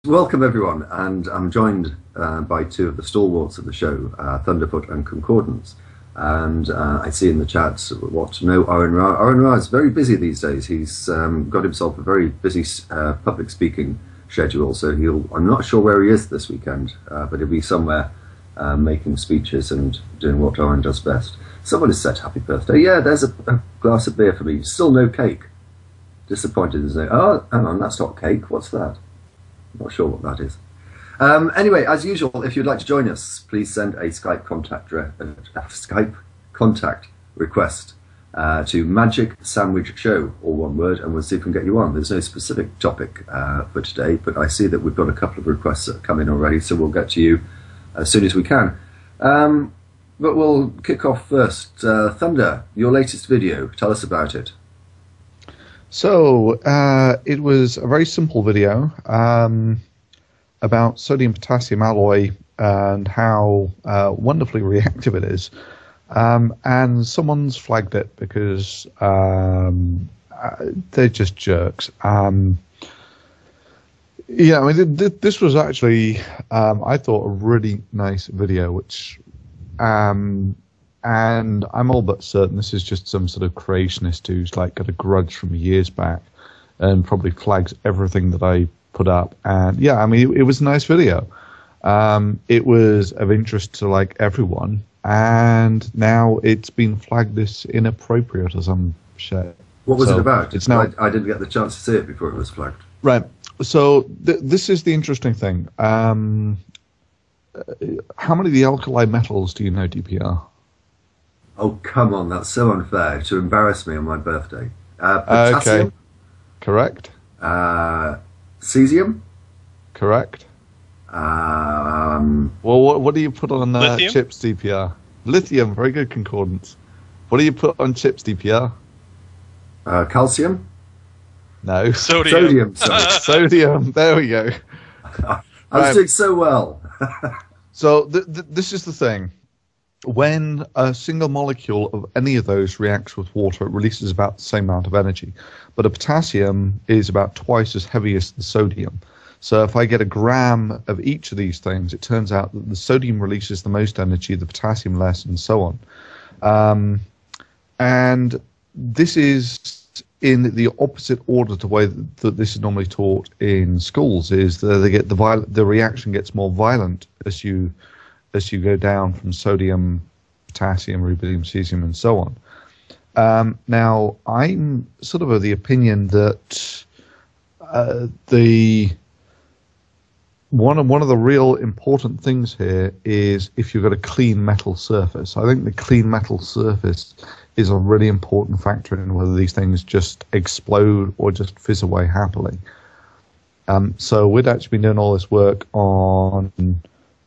Welcome everyone, and I'm joined by two of the stalwarts of the show, Thunderfoot and Concordance. And I see in the chat what to know Owen Ra. Owen Ra is very busy these days. He's got himself a very busy public speaking schedule, so I'm not sure where he is this weekend, but he'll be somewhere making speeches and doing what Owen does best. Someone has said happy birthday. Yeah, there's a glass of beer for me. Still no cake. Disappointed, isn't it? Oh, hang on, that's not cake. What's that? Not sure what that is. Anyway, as usual, if you'd like to join us, please send a Skype contact request to Magic Sandwich Show, all one word, and we'll see if we can get you on. There's no specific topic for today, but I see that we've got a couple of requests that have come in already, so we'll get to you as soon as we can. But we'll kick off first. Thunder, your latest video, tell us about it. So, it was a very simple video about sodium-potassium alloy and how wonderfully reactive it is. And someone's flagged it because they're just jerks. Yeah, I mean, this was actually, I thought, a really nice video, which... and I'm all but certain this is just some sort of creationist who's like got a grudge from years back and probably flags everything that I put up. And yeah, I mean, it was a nice video. It was of interest to like everyone, and now it's been flagged as inappropriate or some shit. What was it about? It's now, I didn't get the chance to see it before it was flagged. Right. So this is the interesting thing. How many of the alkali metals do you know, DPR? Oh, come on, that's so unfair to embarrass me on my birthday. Potassium? Okay. Correct. Cesium? Correct. Well, what do you put on chips, DPR? Lithium, very good, Concordance. What do you put on chips, DPR? Calcium? No. Sodium. Sodium, there we go. I was doing so well. So this is the thing. When a single molecule of any of those reacts with water, it releases about the same amount of energy. But a potassium is about twice as heavy as the sodium. So if I get a gram of each of these things, it turns out that the sodium releases the most energy, the potassium less, and so on. And this is in the opposite order to the way that this is normally taught in schools, is that they get the reaction gets more violent as you go down from sodium, potassium, rubidium, cesium, and so on. Now, I'm sort of the opinion that one of the real important things here is if you've got a clean metal surface. I think the clean metal surface is a really important factor in whether these things just explode or just fizz away happily. So we'd actually been doing all this work on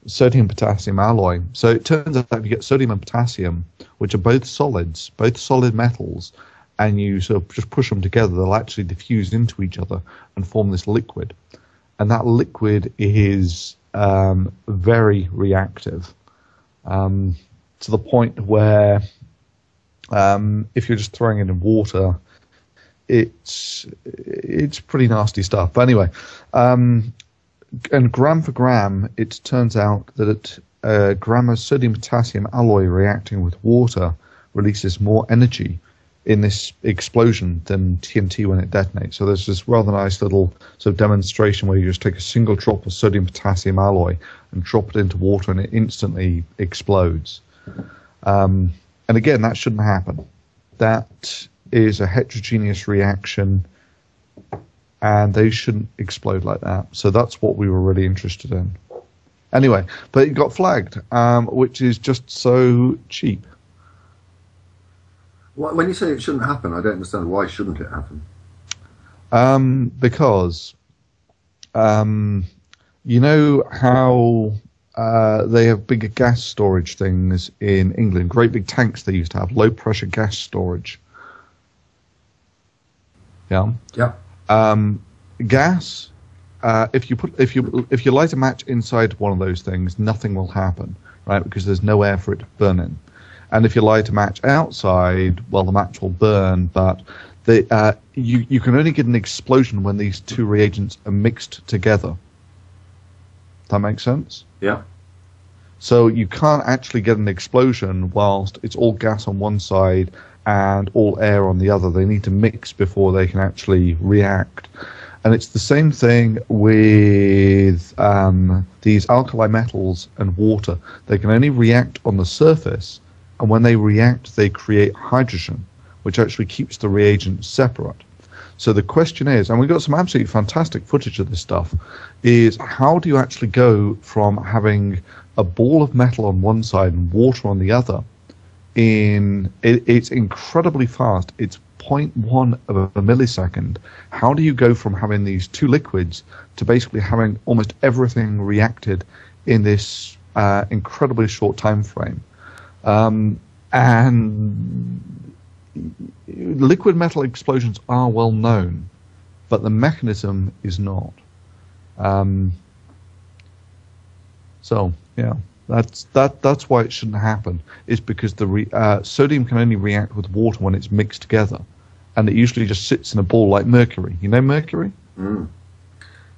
sodium-potassium alloy. So it turns out if you get sodium and potassium, which are both solids, both solid metals, and you sort of just push them together, they'll actually diffuse into each other and form this liquid. And that liquid is very reactive, to the point where if you're just throwing it in water, it's pretty nasty stuff. But anyway, and gram for gram, it turns out that a gram of sodium-potassium alloy reacting with water releases more energy in this explosion than TNT when it detonates. So there's this rather nice little sort of demonstration where you just take a single drop of sodium-potassium alloy and drop it into water and it instantly explodes. And again, that shouldn't happen. That is a heterogeneous reaction, and they shouldn't explode like that. So that's what we were really interested in. Anyway, but it got flagged, which is just so cheap. When you say it shouldn't happen, I don't understand. Why shouldn't it happen? Because you know how they have bigger gas storage things in England, great big tanks they used to have, low pressure gas storage. Yeah. Yeah. Gas. If you light a match inside one of those things, nothing will happen, right? Because there's no air for it to burn in. And if you light a match outside, well, the match will burn, but you can only get an explosion when these two reagents are mixed together. That makes sense? Yeah. So you can't actually get an explosion whilst it's all gas on one side and all air on the other. They need to mix before they can actually react. And it's the same thing with these alkali metals and water. They can only react on the surface, and when they react, they create hydrogen, which actually keeps the reagent separate. So the question is, and we've got some absolutely fantastic footage of this stuff, is how do you actually go from having a ball of metal on one side and water on the other? It's incredibly fast. It's 0.1 of a millisecond. How do you go from having these two liquids to basically having almost everything reacted in this incredibly short time frame? And liquid metal explosions are well known, but the mechanism is not. So yeah, that's why it shouldn't happen. Is because the sodium can only react with water when it's mixed together, and it usually just sits in a ball like mercury. You know mercury? Mm.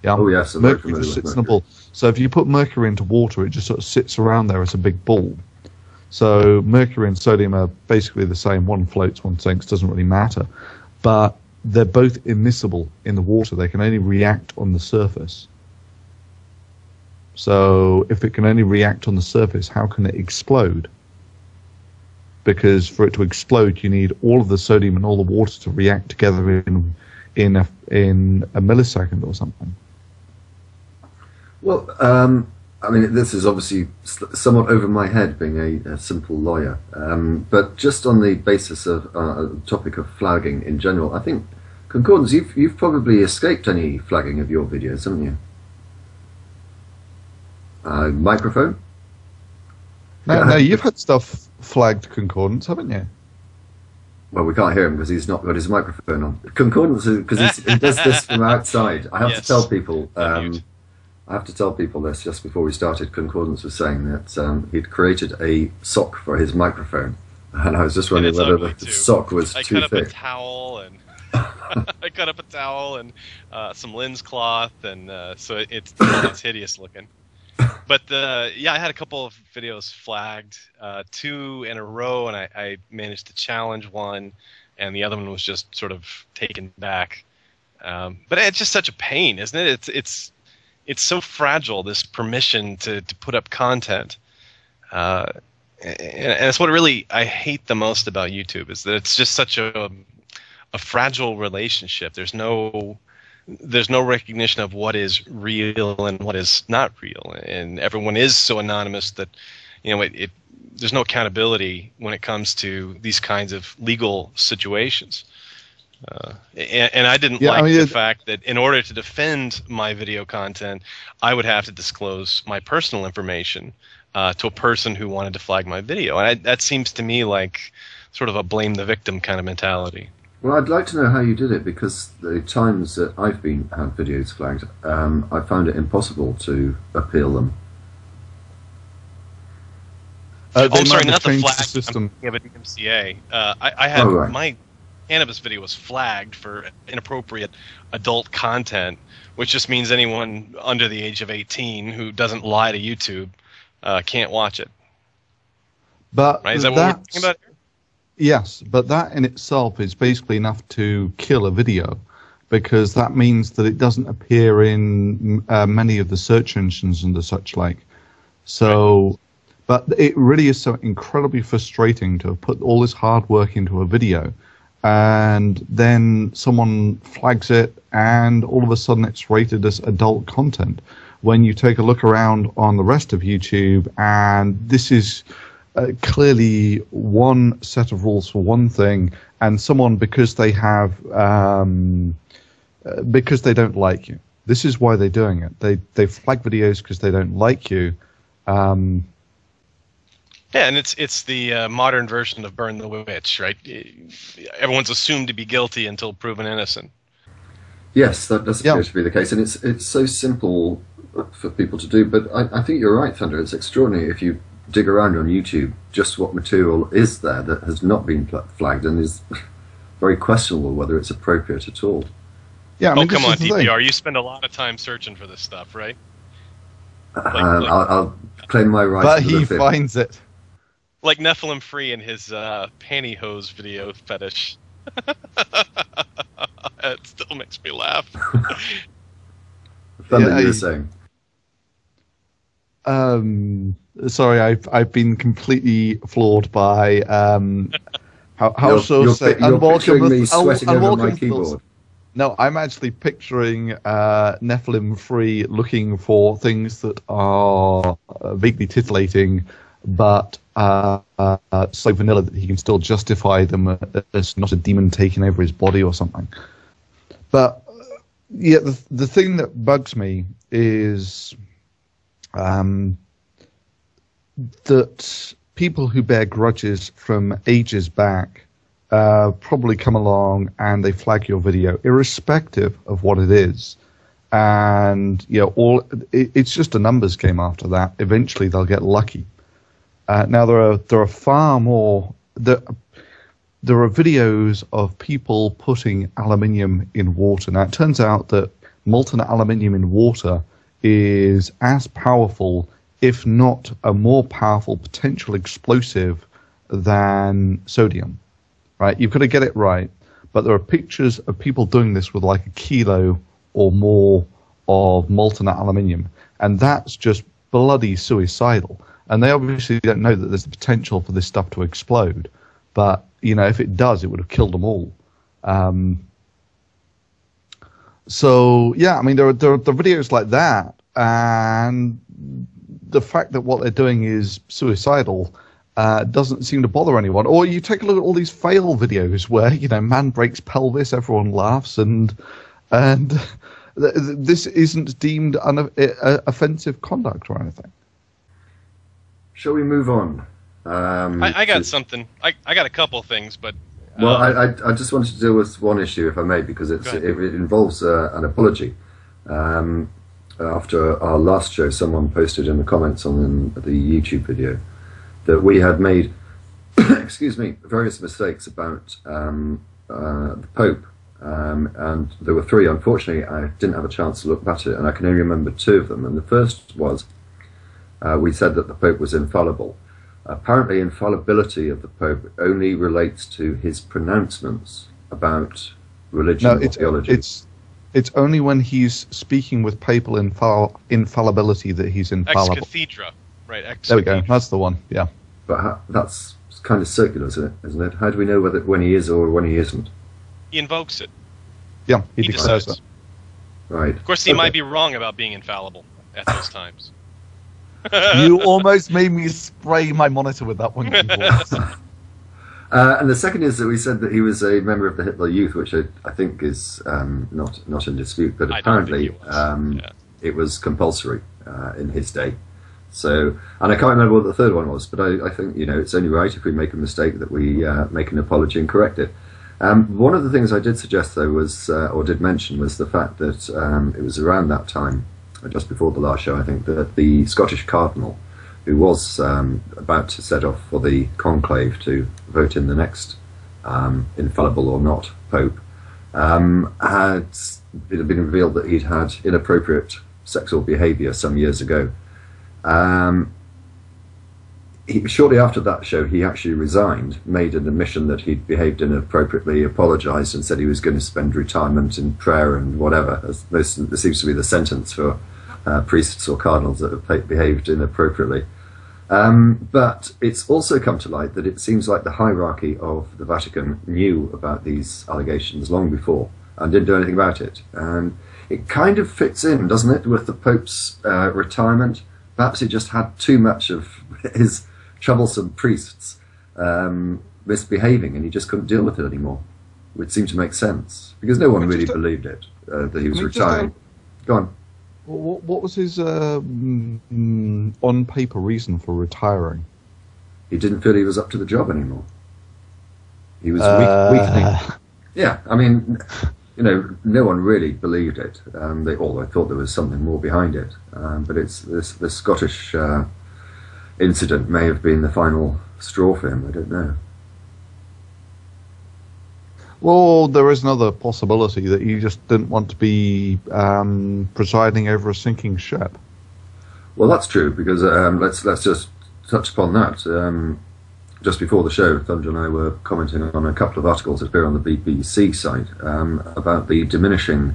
Yeah. Oh yes, mercury just sits in a ball. So if you put mercury into water, it just sort of sits around there as a big ball. So mercury and sodium are basically the same. One floats, one sinks, doesn't really matter. But they're both immiscible in the water. They can only react on the surface. So if it can only react on the surface, how can it explode? Because for it to explode, you need all of the sodium and all the water to react together in a millisecond or something. Well, I mean, this is obviously somewhat over my head, being a simple lawyer. But just on the basis of the topic of flagging in general, I think, Concordance, you've probably escaped any flagging of your videos, haven't you? Microphone? No, you've had stuff flagged, Concordance, haven't you? Well, we can't hear him because he's not got his microphone on. Concordance, because he does this from outside. I have to tell people. I have to tell people this just before we started. Concordance was saying that he'd created a sock for his microphone, and I was just wondering whether the sock was too thick. I cut up a towel and I cut up a towel and some lens cloth, and so it's hideous looking. But yeah, I had a couple of videos flagged, 2 in a row, and I managed to challenge one, and the other one was just sort of taken back. But it's just such a pain, isn't it? It's so fragile, this permission to put up content. And it's what really I hate the most about YouTube, is that it's just such a fragile relationship. There's no recognition of what is real and what is not real, and everyone is so anonymous that there's no accountability when it comes to these kinds of legal situations. And I didn't like the fact that in order to defend my video content, I would have to disclose my personal information to a person who wanted to flag my video. And that seems to me like sort of a blame the victim kind of mentality. Well, I'd like to know how you did it, because the times that I've had videos flagged, I found it impossible to appeal them. I'm sorry, not the flag system. I'm thinking of an DMCA. I had my cannabis video was flagged for inappropriate adult content, which just means anyone under the age of 18 who doesn't lie to YouTube can't watch it. But right? Is that what we're talking about here? Yes, but that in itself is basically enough to kill a video, because that means that it doesn't appear in many of the search engines and the such like. So, right. But it really is so incredibly frustrating to have put all this hard work into a video, and then someone flags it, and all of a sudden it's rated as adult content. When you take a look around on the rest of YouTube, and this is clearly one set of rules for one thing, and someone, because they have because they don't like you. This is why they're doing it. They flag videos because they don't like you. Yeah, and it's the modern version of burn the witch, right? Everyone's assumed to be guilty until proven innocent. Yes, that does appear to be the case, and it's so simple for people to do. But I think you're right, Thunder. It's extraordinary if you dig around on YouTube just what material is there that has not been flagged and is very questionable whether it's appropriate at all. Yeah, I mean, come on, DPR, you spend a lot of time searching for this stuff, right? I'll claim my rights. But to the he fib. finds it. Like Nephilim Free in his pantyhose video fetish. It still makes me laugh. Thunder, Yeah, you were saying. Sorry, I've been completely floored by how You're say picturing me sweating over my unwelcome keyboard. thoughts. No, I'm actually picturing Nephilim Free looking for things that are vaguely titillating, but so vanilla that he can still justify them as not a demon taking over his body or something. But yeah, the thing that bugs me is that people who bear grudges from ages back probably come along and they flag your video, irrespective of what it is. And it's just a numbers game after that. Eventually, they'll get lucky. Now there are far more. There are videos of people putting aluminium in water. Now it turns out that molten aluminium in water is as powerful, if not a more powerful potential explosive than sodium. Right? You've got to get it right. But there are pictures of people doing this with like a kilo or more of molten aluminium, and that's just bloody suicidal. And they obviously don't know that there's the potential for this stuff to explode. But if it does, it would have killed them all. So yeah, I mean, there are videos like that, and the fact that what they're doing is suicidal doesn't seem to bother anyone. Or you take a look at all these fail videos where man breaks pelvis, everyone laughs, and this isn't deemed offensive conduct or anything. Shall we move on? I got something. I got a couple things, but well, I just wanted to deal with one issue, if I may, because it involves an apology. After our last show, someone posted in the comments on the YouTube video that we had made, excuse me, various mistakes about the Pope, and there were three. Unfortunately, I didn't have a chance to look at it, and I can only remember two of them. And the first was we said that the Pope was infallible. Apparently, infallibility of the Pope only relates to his pronouncements about religion or theology. It's only when he's speaking with papal infallibility that he's infallible. Ex cathedra, right? There we go. That's the one. Yeah. But that's kind of circular, isn't it? How do we know when he is or when he isn't? He invokes it. Yeah, he declares decides. That. Right. Of course, he might be wrong about being infallible at those times. You almost made me spray my monitor with that one. And the second is that we said that he was a member of the Hitler Youth, which I think is not in dispute, but apparently it was compulsory in his day. So, and I can't remember what the third one was, but I think it's only right if we make a mistake that we make an apology and correct it. One of the things I did suggest, though, was or did mention was the fact that it was around that time, just before the last show, I think, that the Scottish Cardinal, who was about to set off for the conclave to vote in the next infallible or not Pope, it had been revealed that he'd had inappropriate sexual behaviour some years ago. Shortly after that show, he actually resigned, made an admission that he'd behaved inappropriately, apologised, and said he was going to spend retirement in prayer and whatever. This seems to be the sentence for priests or cardinals that have behaved inappropriately. But it's also come to light that it seems like the hierarchy of the Vatican knew about these allegations long before and didn't do anything about it. And it kind of fits in, doesn't it, with the Pope's retirement? Perhaps he just had too much of his troublesome priests misbehaving, and he just couldn't deal with it anymore. It would seem to make sense, because no one really believed it, that he was retiring. Go on. What was his on-paper reason for retiring? He didn't feel he was up to the job anymore. He was weakening. Yeah, I mean, no one really believed it. They thought there was something more behind it. But it's the Scottish incident may have been the final straw for him. I don't know. Well, there is another possibility that he just didn't want to be presiding over a sinking ship. Well, that's true, because let's just touch upon that. Just before the show, Thunder and I were commenting on a couple of articles that appear on the BBC site about the diminishing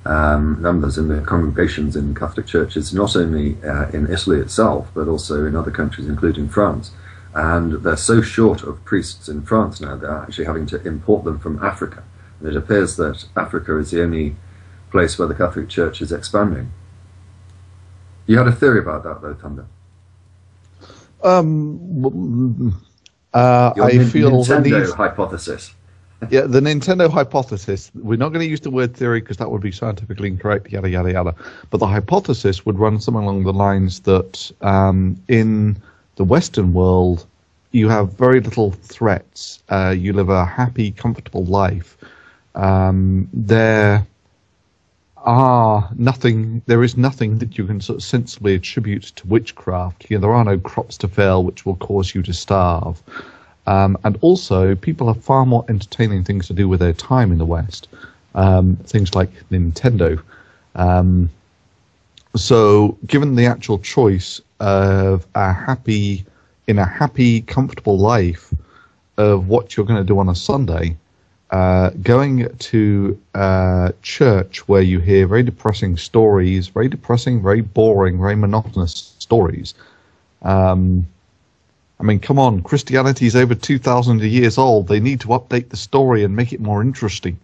numbers in the congregations in Catholic churches, not only in Italy itself, but also in other countries, including France. And they're so short of priests in France now, they're actually having to import them from Africa. And it appears that Africa is the only place where the Catholic Church is expanding. You had a theory about that, though, Thunder. I feel Nintendo hypothesis. Yeah, the Nintendo hypothesis. We're not going to use the word theory because that would be scientifically incorrect, yada, yada, yada. But the hypothesis would run something along the lines that in the Western world, you have very little threats. You live a happy, comfortable life. There is nothing that you can sort of sensibly attribute to witchcraft. You know, there are no crops to fail which will cause you to starve. And also, people have far more entertaining things to do with their time in the West. Things like Nintendo. So, given the actual choice of a happy, comfortable life of what you're going to do on a Sunday, going to church where you hear very depressing stories, very depressing, very boring, very monotonous stories. I mean, come on, Christianity is over 2,000 years old. They need to update the story and make it more interesting.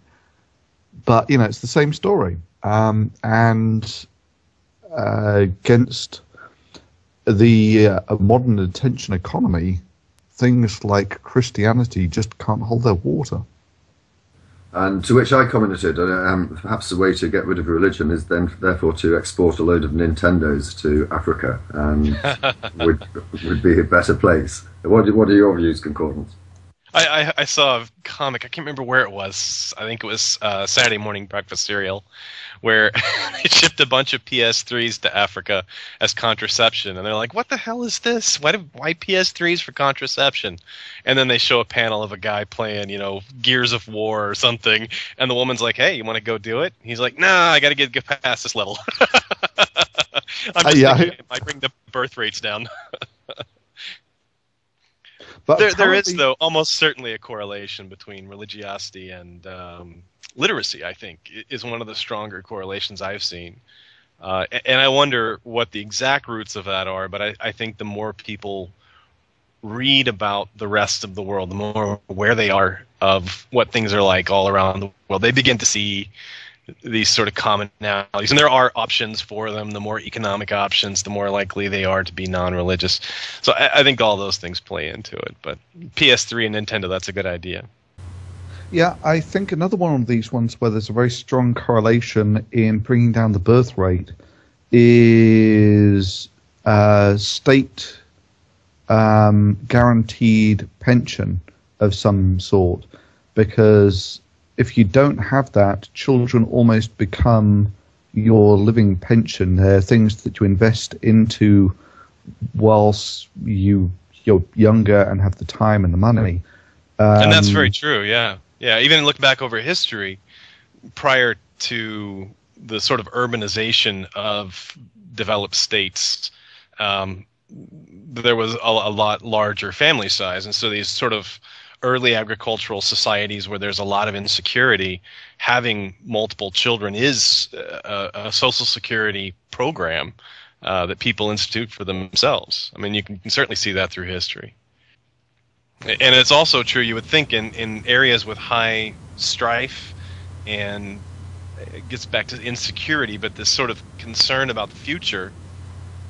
But, you know, it's the same story. And against the modern attention economy, things like Christianity just can't hold their water. And to which I commented, perhaps the way to get rid of religion is then, therefore, to export a load of Nintendos to Africa, and would be a better place. What are your views, Concordance? I saw a comic, I can't remember where it was. I think it was Saturday Morning Breakfast Cereal, where it shipped a bunch of PS3s to Africa as contraception. And they're like, what the hell is this? Why PS3s for contraception? And then they show a panel of a guy playing, you know, Gears of War or something. And the woman's like, hey, you want to go do it? He's like, nah, I got to get past this level. I'm just thinking it might bring the birth rates down. But there is, though, almost certainly a correlation between religiosity and literacy, I think, is one of the stronger correlations I've seen. And I wonder what the exact roots of that are, but I think the more people read about the rest of the world, the more aware they are of what things are like all around the world, they begin to see these sort of commonalities. And there are options for them. The more economic options, the more likely they are to be non-religious. So I think all those things play into it. But PS3 and Nintendo, that's a good idea. Yeah, I think another one of these ones where there's a very strong correlation in bringing down the birth rate is state guaranteed pension of some sort. Because if you don't have that, children almost become your living pension. They're things that you invest into whilst you're younger and have the time and the money. And that's very true, yeah. Yeah, even look back over history, prior to the sort of urbanization of developed states, there was a lot larger family size. And so these sort of early agricultural societies where there's a lot of insecurity, having multiple children is a social security program that people institute for themselves. I mean, you can certainly see that through history. And it's also true, you would think, in areas with high strife, and it gets back to insecurity, but this sort of concern about the future,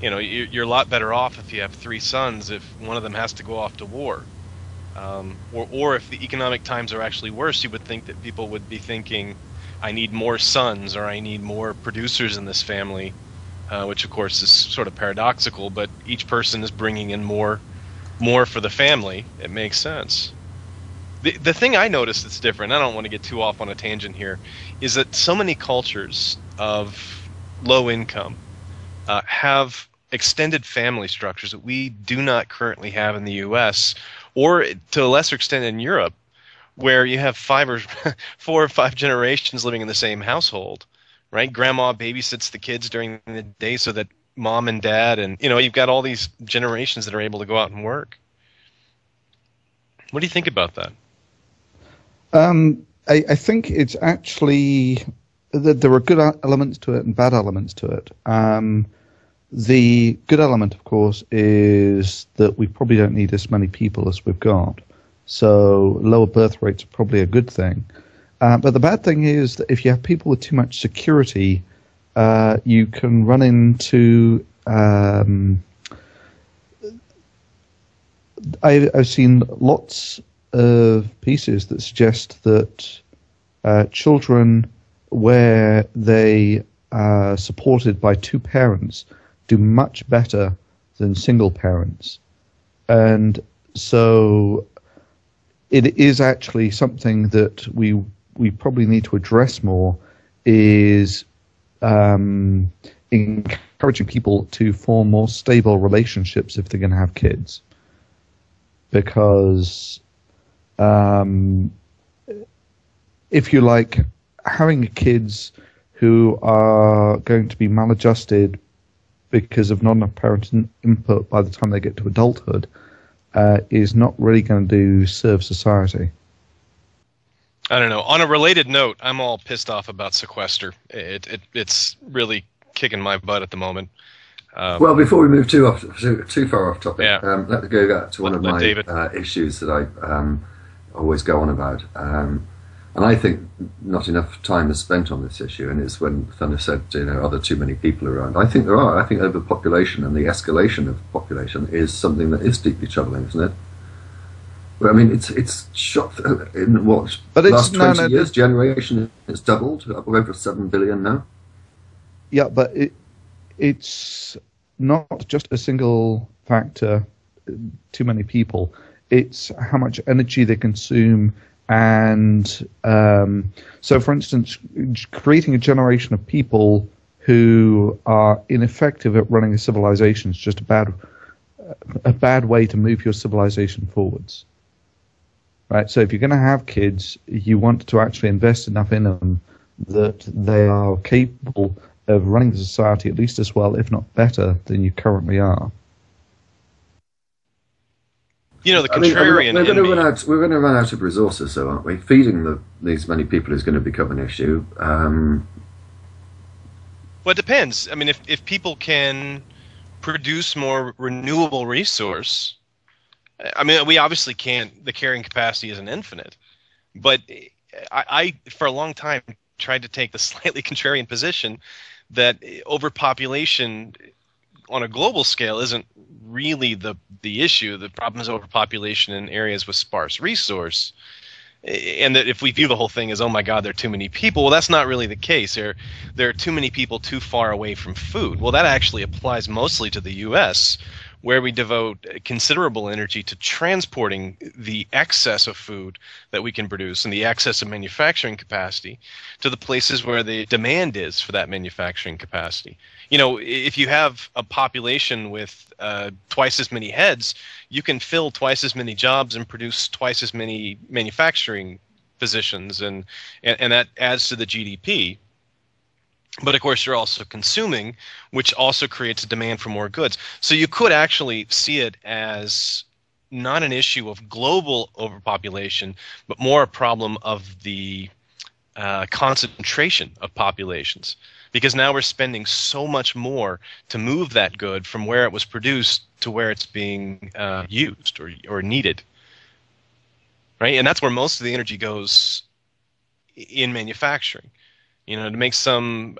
you know, you're a lot better off if you have 3 sons if one of them has to go off to war. Or if the economic times are actually worse, you would think that people would be thinking, I need more sons, or I need more producers in this family, which of course is sort of paradoxical, but each person is bringing in more for the family. It makes sense. The thing I noticed that's different, I don't want to get too off on a tangent here, is that so many cultures of low income have extended family structures that we do not currently have in the U.S., or to a lesser extent in Europe, where you have 4 or 5 generations living in the same household, right? Grandma babysits the kids during the day so that mom and dad, and you've got all these generations that are able to go out and work. What do you think about that? I think it's actually that there are good elements to it and bad elements to it. The good element, of course, is that we probably don't need as many people as we've got. So lower birth rates are probably a good thing. But the bad thing is that if you have people with too much security, you can run into... I've seen lots of pieces that suggest that children where they are supported by two parents do much better than single parents. And so it is actually something that we probably need to address more, is encouraging people to form more stable relationships if they're going to have kids. Because if you like, having kids who are going to be maladjusted because of not enough parental input by the time they get to adulthood is not really going to serve society. I don't know. On a related note, I'm all pissed off about sequester. It's really kicking my butt at the moment. Well, before we move too far off topic, yeah. let's go back to one of my issues that I always go on about. And I think not enough time is spent on this issue, and it's when Thunder said, are there too many people around? I think there are. I think overpopulation and the escalation of population is something that is deeply troubling, isn't it? Well, I mean, it's shot in what, last 20 years, generation has doubled, over 7 billion now. Yeah, but it's not just a single factor, too many people. It's how much energy they consume. And so, for instance, creating a generation of people who are ineffective at running a civilization is just a bad way to move your civilization forwards. Right? So if you're going to have kids, you want to actually invest enough in them that they are capable of running the society at least as well, if not better, than you currently are. The contrarian. We're going to run out of resources, though, aren't we? Feeding these many people is going to become an issue. Well, it depends. I mean, if people can produce more renewable resource, I mean, we obviously can't. The carrying capacity isn't infinite, but I for a long time tried to take the slightly contrarian position that overpopulation on a global scale isn't really the issue. The problem is overpopulation in areas with sparse resource, and that if we view the whole thing as, oh my God, there are too many people, well, that's not really the case. There are too many people too far away from food. Well, that actually applies mostly to the U.S., where we devote considerable energy to transporting the excess of food that we can produce and the excess of manufacturing capacity to the places where the demand is for that manufacturing capacity. If you have a population with twice as many heads, you can fill twice as many jobs and produce twice as many manufacturing positions, and that adds to the GDP. But of course, you're also consuming, which also creates a demand for more goods. So you could actually see it as not an issue of global overpopulation, but more a problem of the concentration of populations. Because now we're spending so much more to move that good from where it was produced to where it's being used or needed. Right? And that's where most of the energy goes in manufacturing. To make some,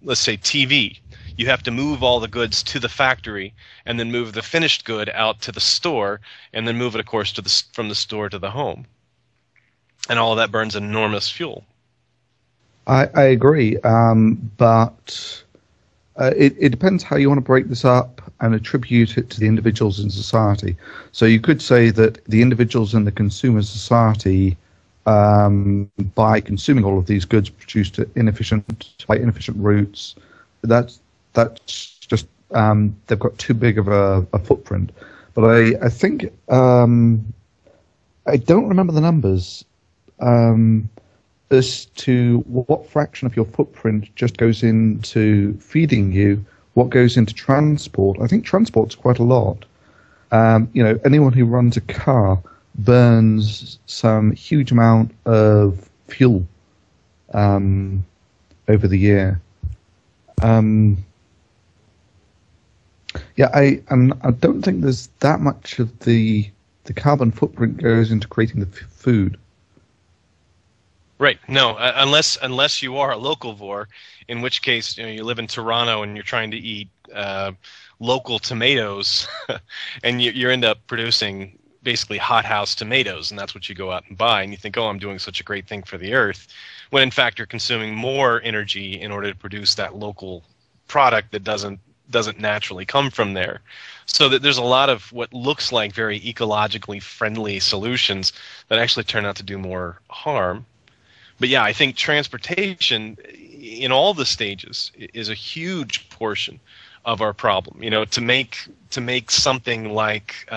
let's say, TV, you have to move all the goods to the factory and then move the finished good out to the store and then move it, of course, from the store to the home. And all of that burns enormous fuel. I agree, but it depends how you want to break this up and attribute it to the individuals in society. So you could say that the individuals in the consumer society, by consuming all of these goods produced by inefficient routes, that's just they've got too big of a footprint. But I think I don't remember the numbers as to what fraction of your footprint just goes into feeding you what goes into transport. I think transport's quite a lot. Anyone who runs a car burns some huge amount of fuel over the year. I don't think there's that much of the carbon footprint goes into creating the food. Right. No, unless you are a localvore, in which case you live in Toronto and you're trying to eat local tomatoes, and you end up producing basically hothouse tomatoes, and that's what you go out and buy, and you think, oh, I'm doing such a great thing for the earth, when in fact you're consuming more energy in order to produce that local product that doesn't naturally come from there. So that there's a lot of what looks like very ecologically friendly solutions that actually turn out to do more harm. But yeah, I think transportation in all the stages is a huge portion of our problem. To make something like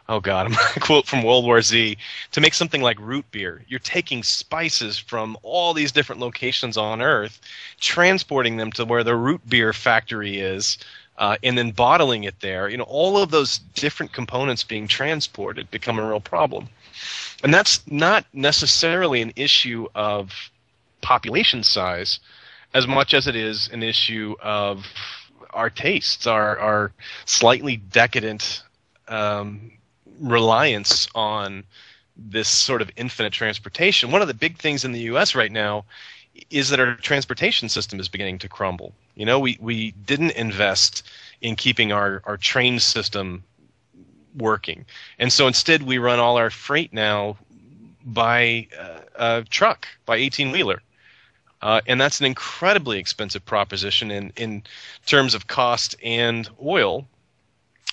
oh God, I'm going to quote from World War Z, to make something like root beer, you're taking spices from all these different locations on Earth, transporting them to where the root beer factory is, and then bottling it there. All of those different components being transported become a real problem. And that's not necessarily an issue of population size as much as it is an issue of our tastes, our slightly decadent reliance on this sort of infinite transportation. One of the big things in the U.S. right now is that our transportation system is beginning to crumble. We didn't invest in keeping our train system working, and so instead we run all our freight now by truck, by 18-wheeler. And that's an incredibly expensive proposition in terms of cost and oil.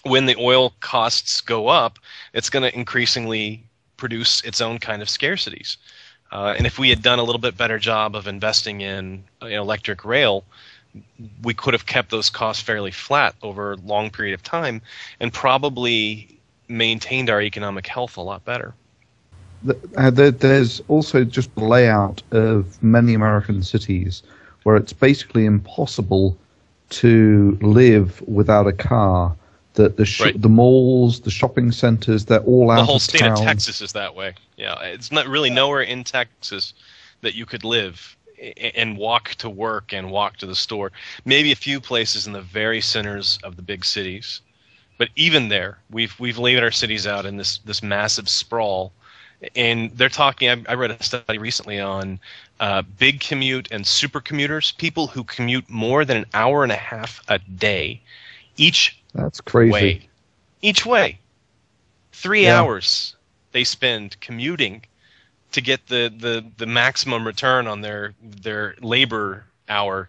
When the oil costs go up, it's going to increasingly produce its own kind of scarcities. And if we had done a little bit better job of investing in electric rail, we could have kept those costs fairly flat over a long period of time and probably maintained our economic health a lot better. There's also just the layout of many American cities where it's basically impossible to live without a car. The malls, the shopping centers, they're all out of town. The whole state of Texas is that way. Yeah, it's not really nowhere in Texas that you could live and walk to work and walk to the store. Maybe a few places in the very centers of the big cities. But even there, we've laid our cities out in this massive sprawl. And they're talking, I read a study recently on big commute and super commuters, people who commute more than an hour and a half a day each That's crazy. way. Each way. 3 hours they spend commuting to get the maximum return on their labor hour,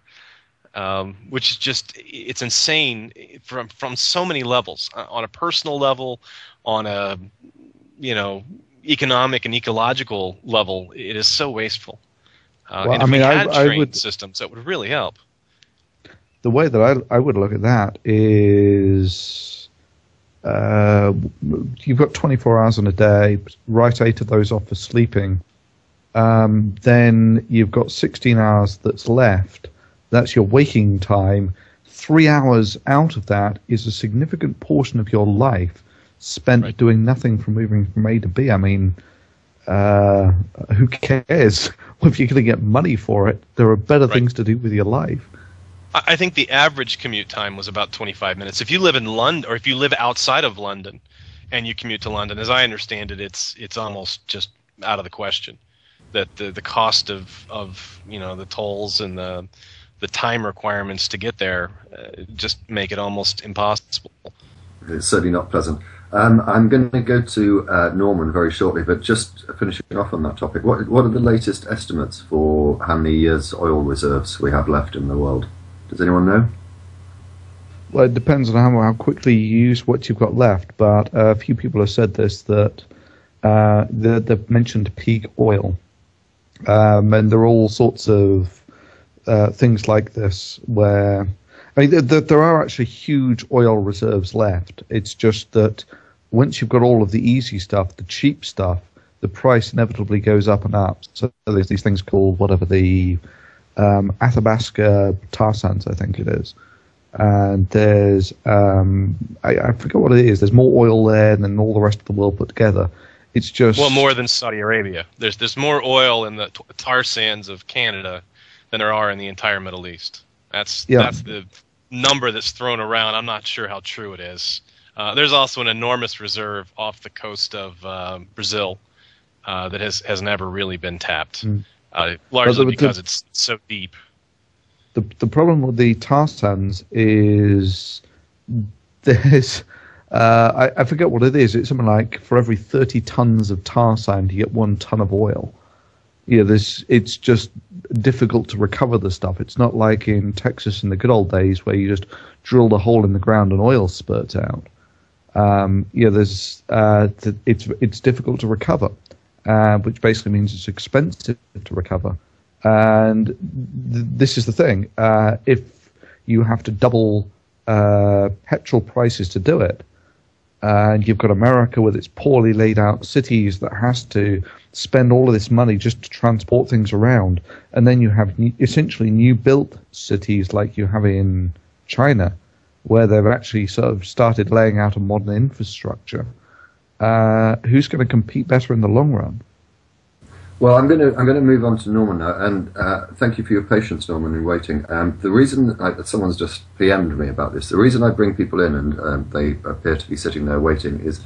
which is just, it's insane from so many levels. On a personal level, on a economic and ecological level, it is so wasteful. And if we had train systems, that would really help. The way that I would look at that is you've got 24 hours in a day, write 8 of those off for sleeping. Then you've got 16 hours that's left. That's your waking time. 3 hours out of that is a significant portion of your life spent doing nothing from moving from A to B. I mean, who cares if you're going to get money for it? There are better things to do with your life. I think the average commute time was about 25 minutes. If you live in London, or if you live outside of London and you commute to London, as I understand it, it's almost just out of the question. That the cost of the tolls and the time requirements to get there just make it almost impossible. It's certainly not pleasant. I'm going to go to Norman very shortly, but just finishing off on that topic, what are the latest estimates for how many years oil reserves we have left in the world? Does anyone know? Well, it depends on how quickly you use what you've got left, but a few people have said this, that they've mentioned peak oil. And there are all sorts of things like this where... I mean, there are actually huge oil reserves left. It's just that once you've got all of the easy stuff, the cheap stuff, the price inevitably goes up and up. So there's these things called, the Athabasca tar sands, I think it is. and there's I forget what it is. There's more oil there than all the rest of the world put together. It's just more than Saudi Arabia. There's more oil in the tar sands of Canada than there are in the entire Middle East. That's the number that's thrown around. I'm not sure how true it is. There's also an enormous reserve off the coast of Brazil that has never really been tapped, largely because it's so deep. The problem with the tar sands is there's I forget what it is. It's something like for every 30 tons of tar sand, you get 1 ton of oil. It's just difficult to recover the stuff. It's not like in Texas in the good old days where you just drilled a hole in the ground and oil spurts out. It's difficult to recover, which basically means it's expensive to recover. And this is the thing: if you have to double petrol prices to do it, and you've got America with its poorly laid out cities that has to spend all of this money just to transport things around, and then you have essentially new built cities like you have in China, where they've actually sort of started laying out a modern infrastructure. Who's going to compete better in the long run? Well, I'm going to move on to Norman now, and thank you for your patience, Norman, in waiting. The reason someone's just PM'd me about this. The reason I bring people in and they appear to be sitting there waiting is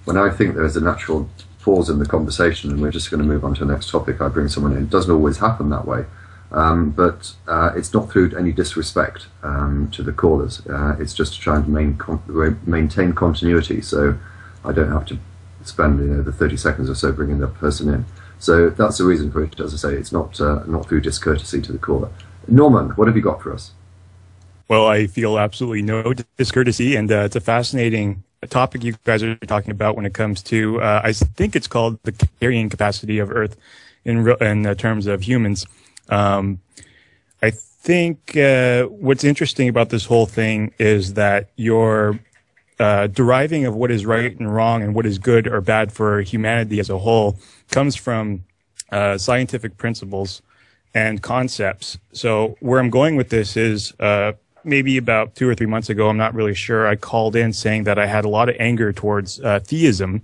when I think there is a natural pause in the conversation and we're just going to move on to the next topic. I bring someone in. It doesn't always happen that way, but it's not through any disrespect to the callers. It's just to try and maintain continuity, so I don't have to spend the 30 seconds or so bringing that person in. So that's the reason for it. As I say, it's not through discourtesy to the caller. Norman, what have you got for us? Well, I feel absolutely no discourtesy, and it's a fascinating topic you guys are talking about when it comes to, I think it's called the carrying capacity of Earth in terms of humans. I think what's interesting about this whole thing is that your deriving of what is right and wrong and what is good or bad for humanity as a whole comes from scientific principles and concepts. So where I'm going with this is maybe about 2 or 3 months ago, I'm not really sure, I called in saying that I had a lot of anger towards theism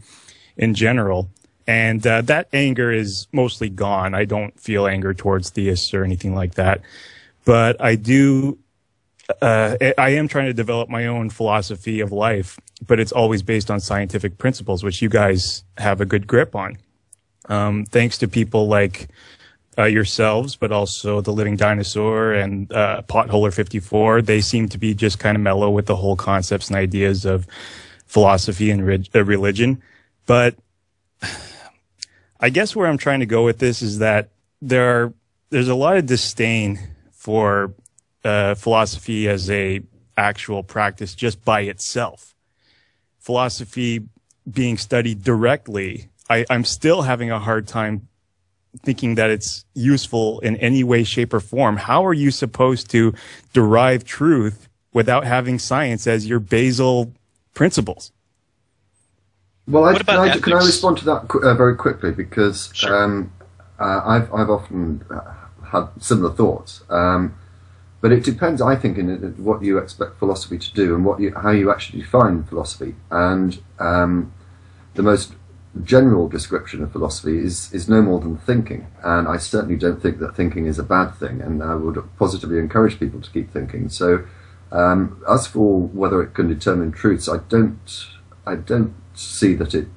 in general. And that anger is mostly gone. I don't feel anger towards theists or anything like that. But I do I am trying to develop my own philosophy of life, but it's always based on scientific principles, which you guys have a good grip on. Thanks to people like yourselves, but also the Living Dinosaur and Potholer 54. They seem to be just kind of mellow with the whole concepts and ideas of philosophy and religion. But I guess where I'm trying to go with this is that there's a lot of disdain for philosophy as a actual practice just by itself. Philosophy being studied directly, I'm still having a hard time thinking that it's useful in any way, shape, or form. How are you supposed to derive truth without having science as your basal principles? Well, can I respond to that very quickly, because sure. I've often had similar thoughts. But it depends, I think, in what you expect philosophy to do and how you actually define philosophy. And the most general description of philosophy is no more than thinking. And I certainly don't think that thinking is a bad thing, and I would positively encourage people to keep thinking. So as for whether it can determine truths, I don't see that it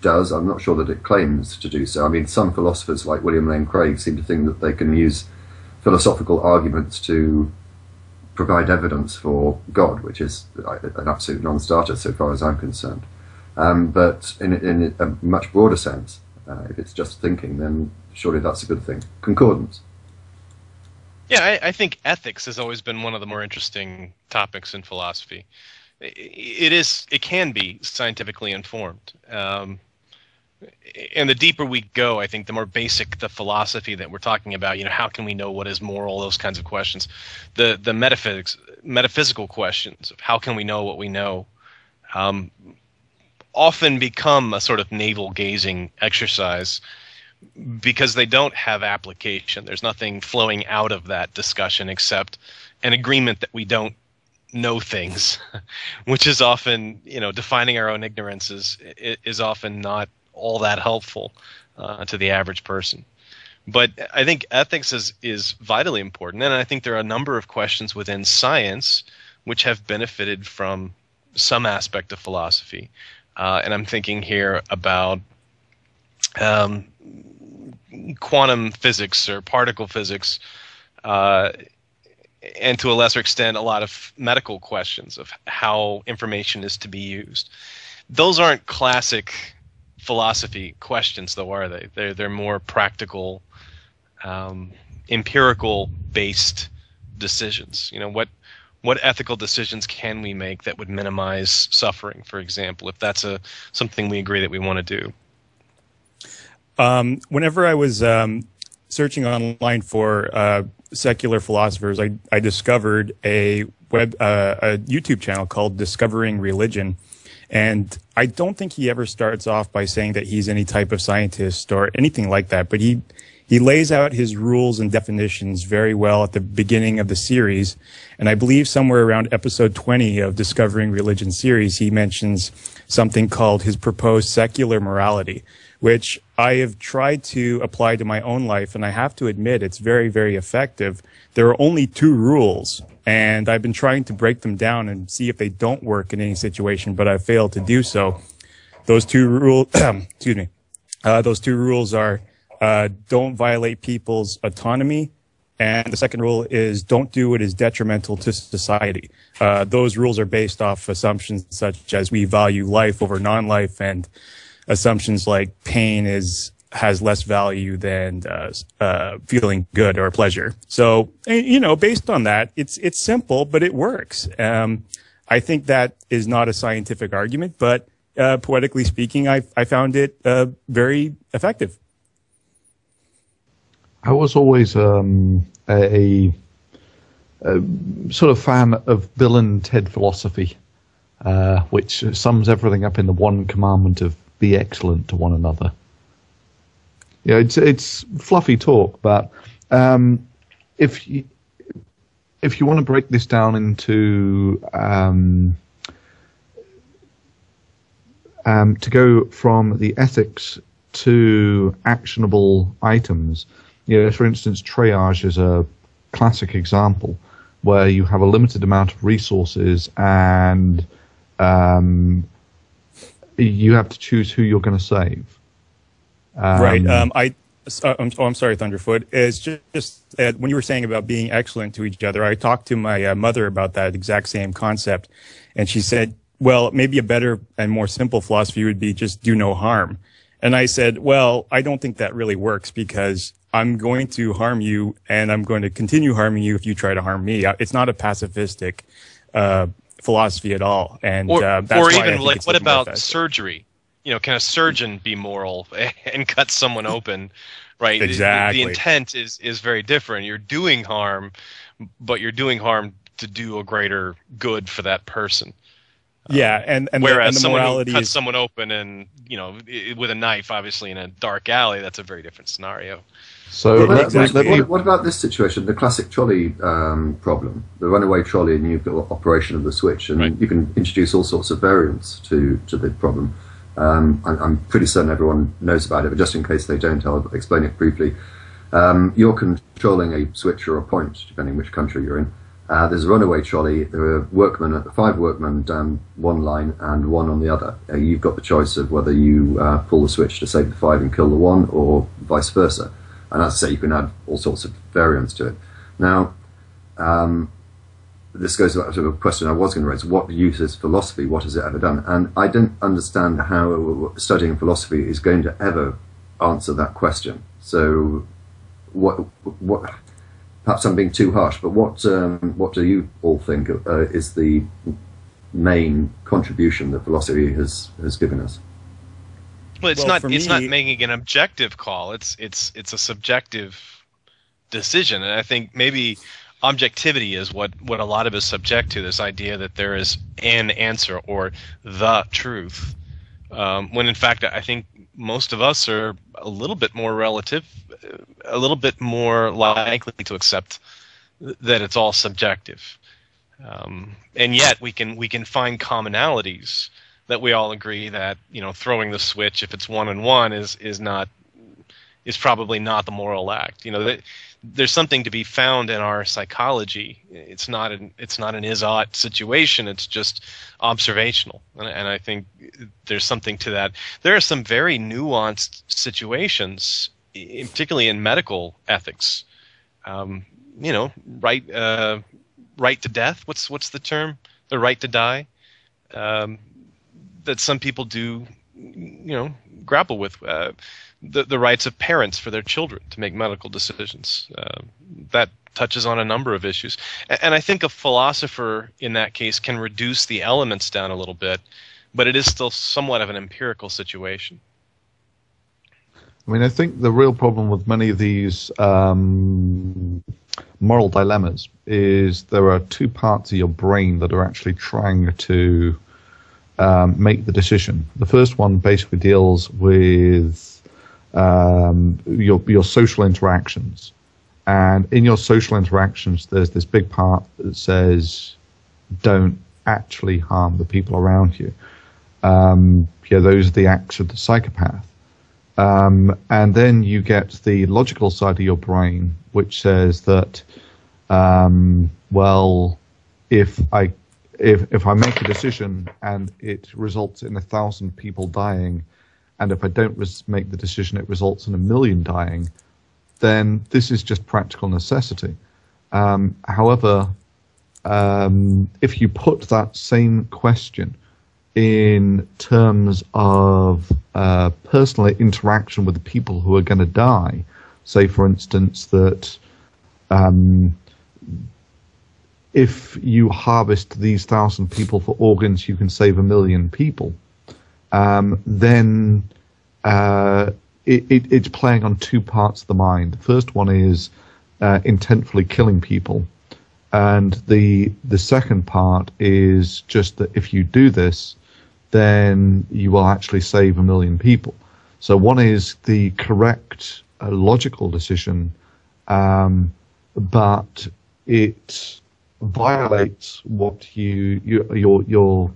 does. I'm not sure that it claims to do so. I mean, some philosophers like William Lane Craig seem to think that they can use philosophical arguments to provide evidence for God, which is an absolute non-starter so far as I'm concerned. But in a much broader sense, if it's just thinking, then surely that's a good thing. Concordance. Yeah, I think ethics has always been one of the more interesting topics in philosophy. It can be scientifically informed. And the deeper we go, I think the more basic the philosophy that we're talking about, how can we know what is moral, those kinds of questions. The metaphysical questions of how can we know what we know often become a sort of navel-gazing exercise because they don't have application. There's nothing flowing out of that discussion except an agreement that we don't know things, which is often, defining our own ignorance is often not all that helpful to the average person. But I think ethics is vitally important, and I think there are a number of questions within science which have benefited from some aspect of philosophy. And I'm thinking here about quantum physics or particle physics, and to a lesser extent, a lot of medical questions of how information is to be used. Those aren't classic philosophy questions, though, are they? They're more practical, empirical-based decisions. What ethical decisions can we make that would minimize suffering, for example, if that's something we agree that we want to do? Whenever I was searching online for secular philosophers, I discovered a YouTube channel called Discovering Religion. And I don't think he ever starts off by saying that he's any type of scientist or anything like that, but he lays out his rules and definitions very well at the beginning of the series. And I believe somewhere around episode 20 of Discovering Religion series, he mentions something called his proposed secular morality, which I have tried to apply to my own life. And I have to admit, it's very, very effective. There are only 2 rules, and I've been trying to break them down and see if they don't work in any situation, but I've failed to do so. Those 2 rules, excuse me, those 2 rules are, don't violate people's autonomy, and the second rule is don't do what is detrimental to society. Those rules are based off assumptions such as we value life over non-life, and assumptions like pain has less value than feeling good or pleasure. So, based on that, it's simple, but it works. I think that is not a scientific argument, but poetically speaking, I found it very effective. I was always a sort of fan of Bill and Ted philosophy, which sums everything up in the one commandment of be excellent to one another. Yeah, it's fluffy talk, but if you want to break this down into to go from the ethics to actionable items, for instance, triage is a classic example where you have a limited amount of resources and you have to choose who you're going to save. Right. I'm sorry, Thunderfoot. It's just when you were saying about being excellent to each other, I talked to my mother about that exact same concept, and she said, well, maybe a better and more simple philosophy would be just do no harm. And I said, well, I don't think that really works because I'm going to harm you and I'm going to continue harming you if you try to harm me. It's not a pacifistic philosophy at all. And that's or why even like, what about surgery? Can a surgeon be moral and cut someone open? Right. Exactly. The intent is very different. You're doing harm, but you're doing harm to do a greater good for that person. Yeah, and whereas the someone morality who cuts is someone open and with a knife, obviously in a dark alley, that's a very different scenario. So what about this situation? The classic trolley problem, the runaway trolley, and you've got operation of the switch, and right. You can introduce all sorts of variants to the problem. I'm pretty certain everyone knows about it, but just in case they don't, I'll explain it briefly. You're controlling a switch or a point, depending which country you're in. There's a runaway trolley. There are 5 workmen down one line and 1 on the other. You've got the choice of whether you pull the switch to save the 5 and kill the 1, or vice versa. And as I say, you can add all sorts of variants to it. Now, this goes back to a question I was going to raise. What use is philosophy? What has it ever done? And I don't understand how studying philosophy is going to ever answer that question. So, what? Perhaps I'm being too harsh, but what do you all think is the main contribution that philosophy has given us? Well, it's not making an objective call. It's a subjective decision, and I think maybe objectivity is what a lot of us subject to, this idea that there is an answer or the truth, when in fact I think most of us are a little bit more likely to accept that it's all subjective. And yet we can find commonalities that we all agree that, you know, throwing the switch if it's 1 and 1 is probably not the moral act. You know, there's something to be found in our psychology. It's not an is-ought situation. It's just observational, and I think there's something to that. There are some very nuanced situations, particularly in medical ethics. You know, right to death. What's the term? The right to die. That some people do, you know, grapple with. The rights of parents for their children to make medical decisions. That touches on a number of issues. And I think a philosopher in that case can reduce the elements down a little bit, but it is still somewhat of an empirical situation. I mean, I think the real problem with many of these moral dilemmas is there are two parts of your brain that are actually trying to make the decision. The first one basically deals with your social interactions, and in your social interactions there's this big part that says don't actually harm the people around you. Those are the acts of the psychopath, and then you get the logical side of your brain which says that well, if I make a decision and it results in 1,000 people dying, and if I don't make the decision, it results in 1 million dying, then this is just practical necessity. However, if you put that same question in terms of personal interaction with the people who are going to die, say, for instance, that if you harvest these 1,000 people for organs, you can save 1 million people. Then it's playing on two parts of the mind. The first one is intentfully killing people, and the second part is just that if you do this, then you will actually save 1 million people. So one is the correct logical decision, but it violates what your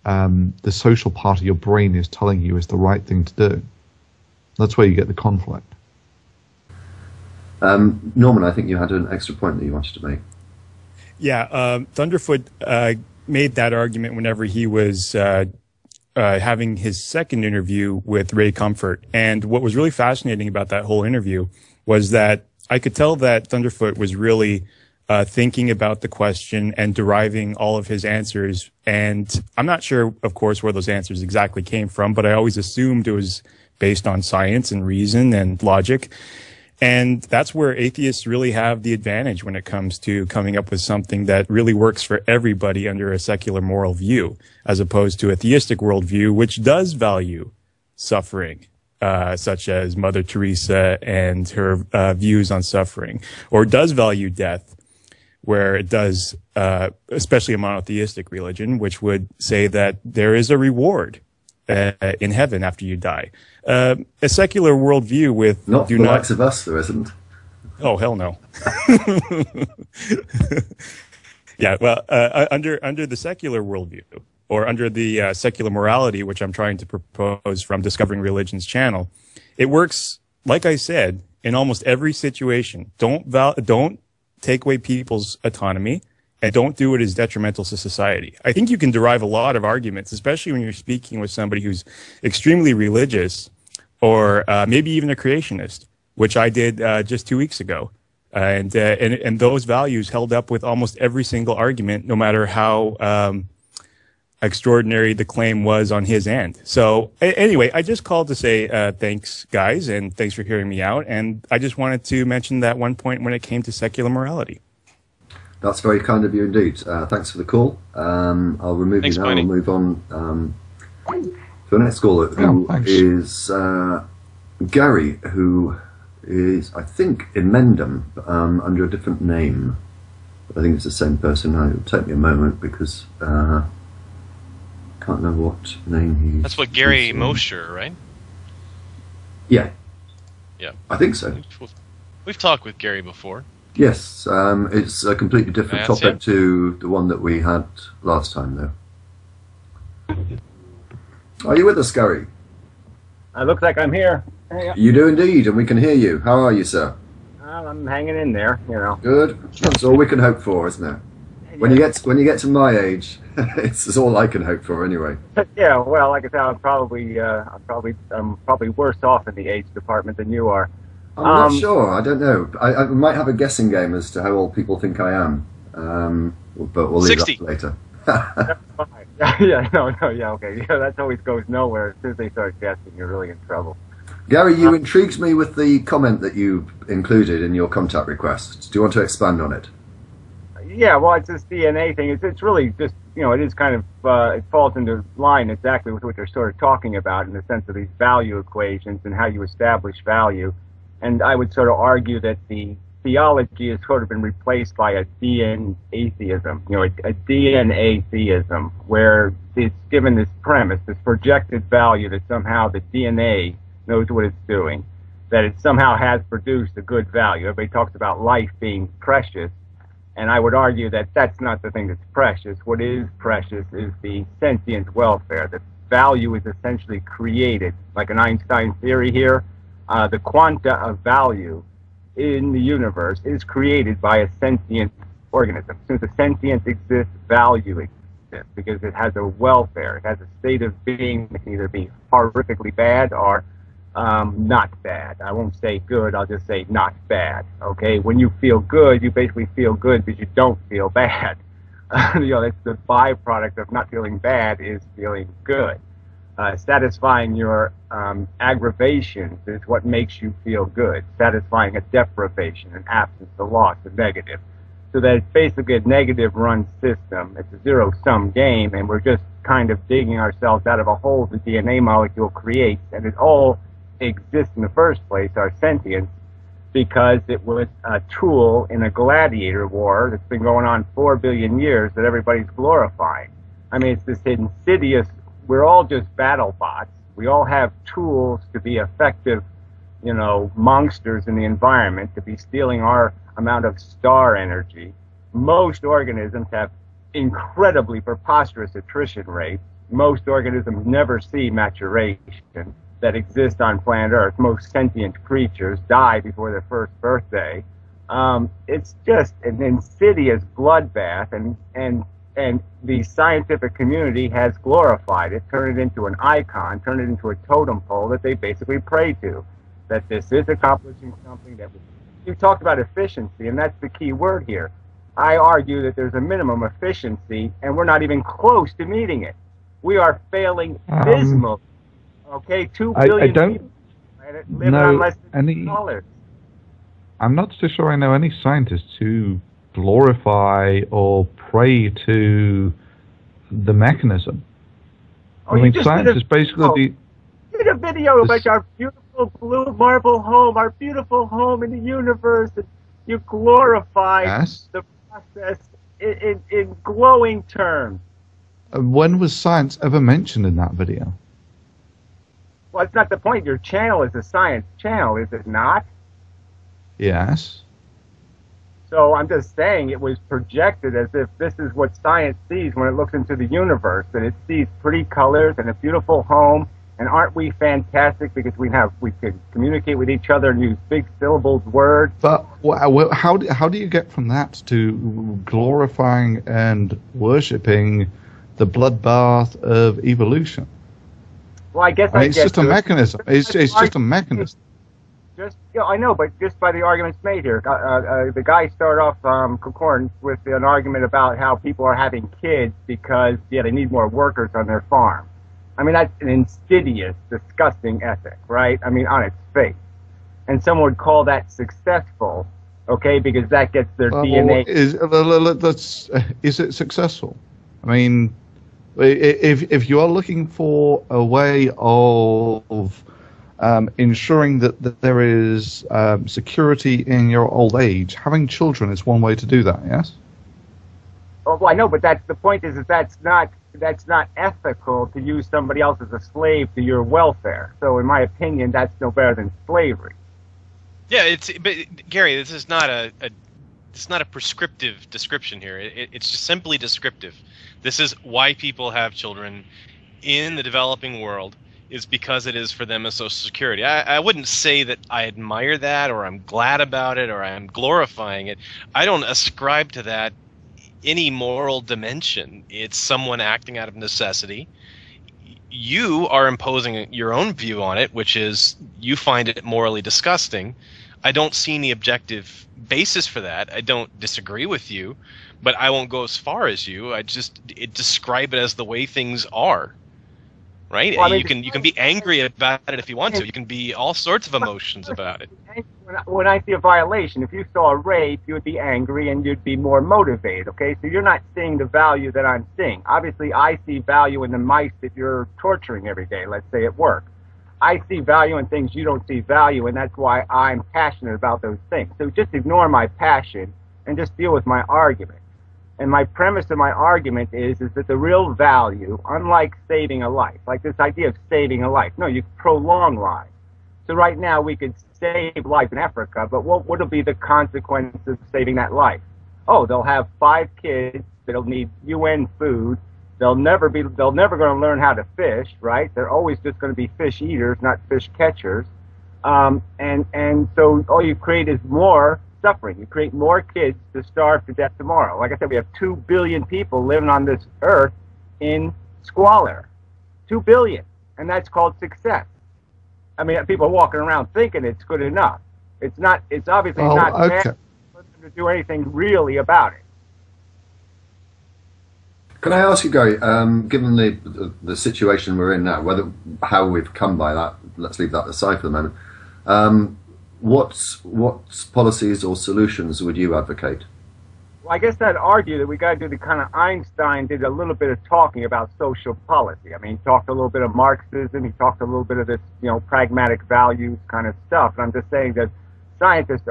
the social part of your brain is telling you is the right thing to do. That's where you get the conflict. Norman, I think you had an extra point that you wanted to make. Yeah, Thunderfoot made that argument whenever he was having his second interview with Ray Comfort. And what was really fascinating about that whole interview was that I could tell that Thunderfoot was really thinking about the question and deriving all of his answers. And I'm not sure, of course, where those answers exactly came from, but I always assumed it was based on science and reason and logic. And that's where atheists really have the advantage when it comes to coming up with something that really works for everybody under a secular moral view, as opposed to a theistic worldview, which does value suffering, such as Mother Teresa and her views on suffering, or does value death, where it does, especially a monotheistic religion, which would say that there is a reward in heaven after you die. A secular worldview with not the likes of us, there isn't. Oh, hell no. Yeah, well, under the secular worldview, or under the secular morality, which I'm trying to propose from Discovering Religion's channel, it works, like I said, in almost every situation. Don't take away people's autonomy, and don't do it as detrimental to society. I think you can derive a lot of arguments, especially when you're speaking with somebody who's extremely religious, or maybe even a creationist, which I did just 2 weeks ago. And those values held up with almost every single argument, no matter how extraordinary the claim was on his end. So anyway, I just called to say thanks, guys, and thanks for hearing me out. And I just wanted to mention that one point when it came to secular morality. That's very kind of you indeed. Thanks for the call. I'll remove you now. Tony. We'll move on to the next caller, who is Gary, who is, I think, in Mendham, under a different name. I think it's the same person. Now, it'll take me a moment because I can't remember what name he. That's what Gary Mosher, right? Yeah. Yeah. I think so. We've talked with Gary before. Yes, it's a completely different That's topic him. to the one that we had last time, though. Are you with us, Gary? It looks like I'm here. Hey, You do indeed, and we can hear you. How are you, sir? I'm hanging in there, you know. Good. That's all we can hope for, isn't it? When you get to my age, it's all I can hope for, anyway. Yeah, well, like I said, I'm probably worse off in the age department than you are. I'm not sure. I don't know. I might have a guessing game as to how old people think I am, but we'll leave 60. that for later. That's fine. Yeah, no, yeah, okay. Yeah, that always goes nowhere. As soon as they start guessing, you're really in trouble. Gary, you intrigued me with the comment that you included in your contact request. Do you want to expand on it? Yeah, well, it's this DNA thing. It's really just, you know, it is kind of, it falls into line exactly with what they're sort of talking about in the sense of these value equations and how you establish value. And I would sort of argue that the theology has sort of been replaced by a DNA atheism, you know, a DNA theism, where it's given this premise, this projected value that somehow the DNA knows what it's doing, that it somehow has produced a good value. Everybody talks about life being precious, and I would argue that that's not the thing that's precious. What is precious is the sentient welfare. The value is essentially created, like an Einstein theory here. The quanta of value in the universe is created by a sentient organism. Since a sentient exists, value exists because it has a welfare. It has a state of being that can either be horrifically bad or not bad. I won't say good, I'll just say not bad. Okay, when you feel good, you basically feel good because you don't feel bad. You know, that's the byproduct of not feeling bad is feeling good. Satisfying your aggravations is what makes you feel good. Satisfying a deprivation, an absence, a loss, a negative. So that it's basically a negative run system. It's a zero-sum game, and we're just kind of digging ourselves out of a hole the DNA molecule creates, and it all exists in the first place, our sentience, because it was a tool in a gladiator war that's been going on 4 billion years that everybody's glorifying. I mean, it's this insidious, we're all just battle bots. We all have tools to be effective, you know, monsters in the environment, to be stealing our amount of star energy. Most organisms have incredibly preposterous attrition rates. Most organisms never see maturation that exist on planet Earth. Most sentient creatures die before their first birthday. It's just an insidious bloodbath, and the scientific community has glorified it, turned it into an icon, turned it into a totem pole that they basically pray to, that this is accomplishing something that you talked about efficiency, and that's the key word here. I argue that there's a minimum efficiency, and we're not even close to meeting it. We are failing dismally. Okay, 2 billion people living on less than $2. I'm not so sure I know any scientists who glorify or pray to the mechanism. Oh, I mean, science is basically did a video about our beautiful blue marble home, our beautiful home in the universe, and you glorify the process in glowing terms. When was science ever mentioned in that video? Well, it's not the point. Your channel is a science channel, is it not? Yes. So I'm just saying it was projected as if this is what science sees when it looks into the universe, and it sees pretty colors and a beautiful home. And aren't we fantastic because we can communicate with each other and use big syllabled words? But how do you get from that to glorifying and worshipping the bloodbath of evolution? Well, I guess it's just a mechanism. It's just a mechanism. Just, you know, I know, but just by the arguments made here, the guy started off concordance with an argument about how people are having kids because they need more workers on their farm. I mean, that's an insidious, disgusting ethic, right? I mean, on its face. And someone would call that successful, okay, because that gets their DNA. Is it successful? I mean, if you are looking for a way of ensuring that there is security in your old age, having children is one way to do that, yes? Oh, well, I know, but the point is that that's not ethical to use somebody else as a slave to your welfare. So in my opinion, that's no better than slavery. Yeah, but Gary, this is not a it's not a prescriptive description here. It's just simply descriptive. This is why people have children in the developing world, is because it is for them a social security. I wouldn't say that I admire that, or I'm glad about it, or I'm glorifying it. I don't ascribe to that any moral dimension. It's someone acting out of necessity. You are imposing your own view on it, which is you find it morally disgusting. I don't see any objective basis for that. I don't disagree with you, but I won't go as far as you. I just describe it as the way things are. Right? Well, I mean, you can be angry about it if you want to. You can be all sorts of emotions about it. When I see a violation, if you saw a rape, you would be angry and you'd be more motivated, okay? So you're not seeing the value that I'm seeing. Obviously, I see value in the mice that you're torturing every day, let's say at work. I see value in things you don't see value, and that's why I'm passionate about those things. So just ignore my passion and just deal with my argument. And my premise of my argument is that the real value, unlike saving a life, like this idea of saving a life, no, you prolong life. So right now we could save life in Africa, but what will be the consequence of saving that life? Oh, they'll have 5 kids that'll need UN food. They'll never going to learn how to fish, right? They're always just going to be fish eaters, not fish catchers. And so all you create is more suffering. You create more kids to starve to death tomorrow. Like I said, we have 2 billion people living on this earth in squalor. 2 billion. And that's called success. I mean, people are walking around thinking it's good enough. It's not. It's obviously not fair for them to do anything really about it. Can I ask you, Gary, given the situation we're in now, how we've come by that, let's leave that aside for the moment, what policies or solutions would you advocate? Well, I guess I'd argue that we got to do the kind of Einstein did a little bit of talking about social policy. I mean, he talked a little bit of Marxism, he talked a little bit of this, pragmatic values kind of stuff. And I'm just saying that scientists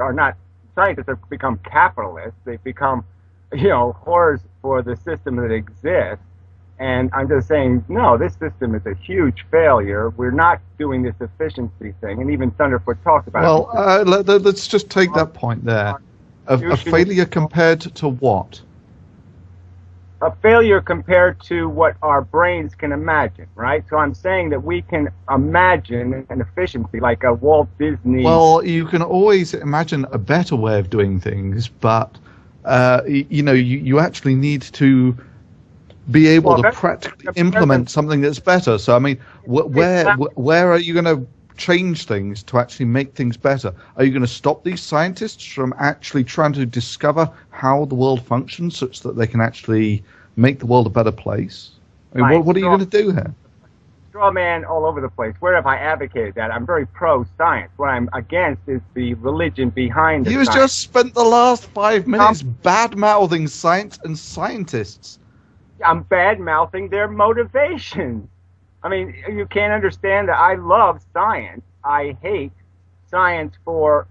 have become capitalists. They've become, whores for the system that exists. And I'm just saying, no, this system is a huge failure. We're not doing this efficiency thing. And even Thunderfoot talked about it. Well, let's just take that point there. A failure compared to what? A failure compared to what our brains can imagine, right? So I'm saying that we can imagine an efficiency like a Walt Disney. Well, you can always imagine a better way of doing things, but you actually need to be able to practically implement something that's better. So I mean, where are you going to change things to actually make things better? Are you going to stop these scientists from actually trying to discover how the world functions such that they can actually make the world a better place? I mean, what are you going to do here? Straw man all over the place. Where have I advocated that? I'm very pro-science. What I'm against is the religion behind the science. You just spent the last 5 minutes bad-mouthing science and scientists. I'm bad-mouthing their motivations. I mean, you can't understand that I love science. I hate science for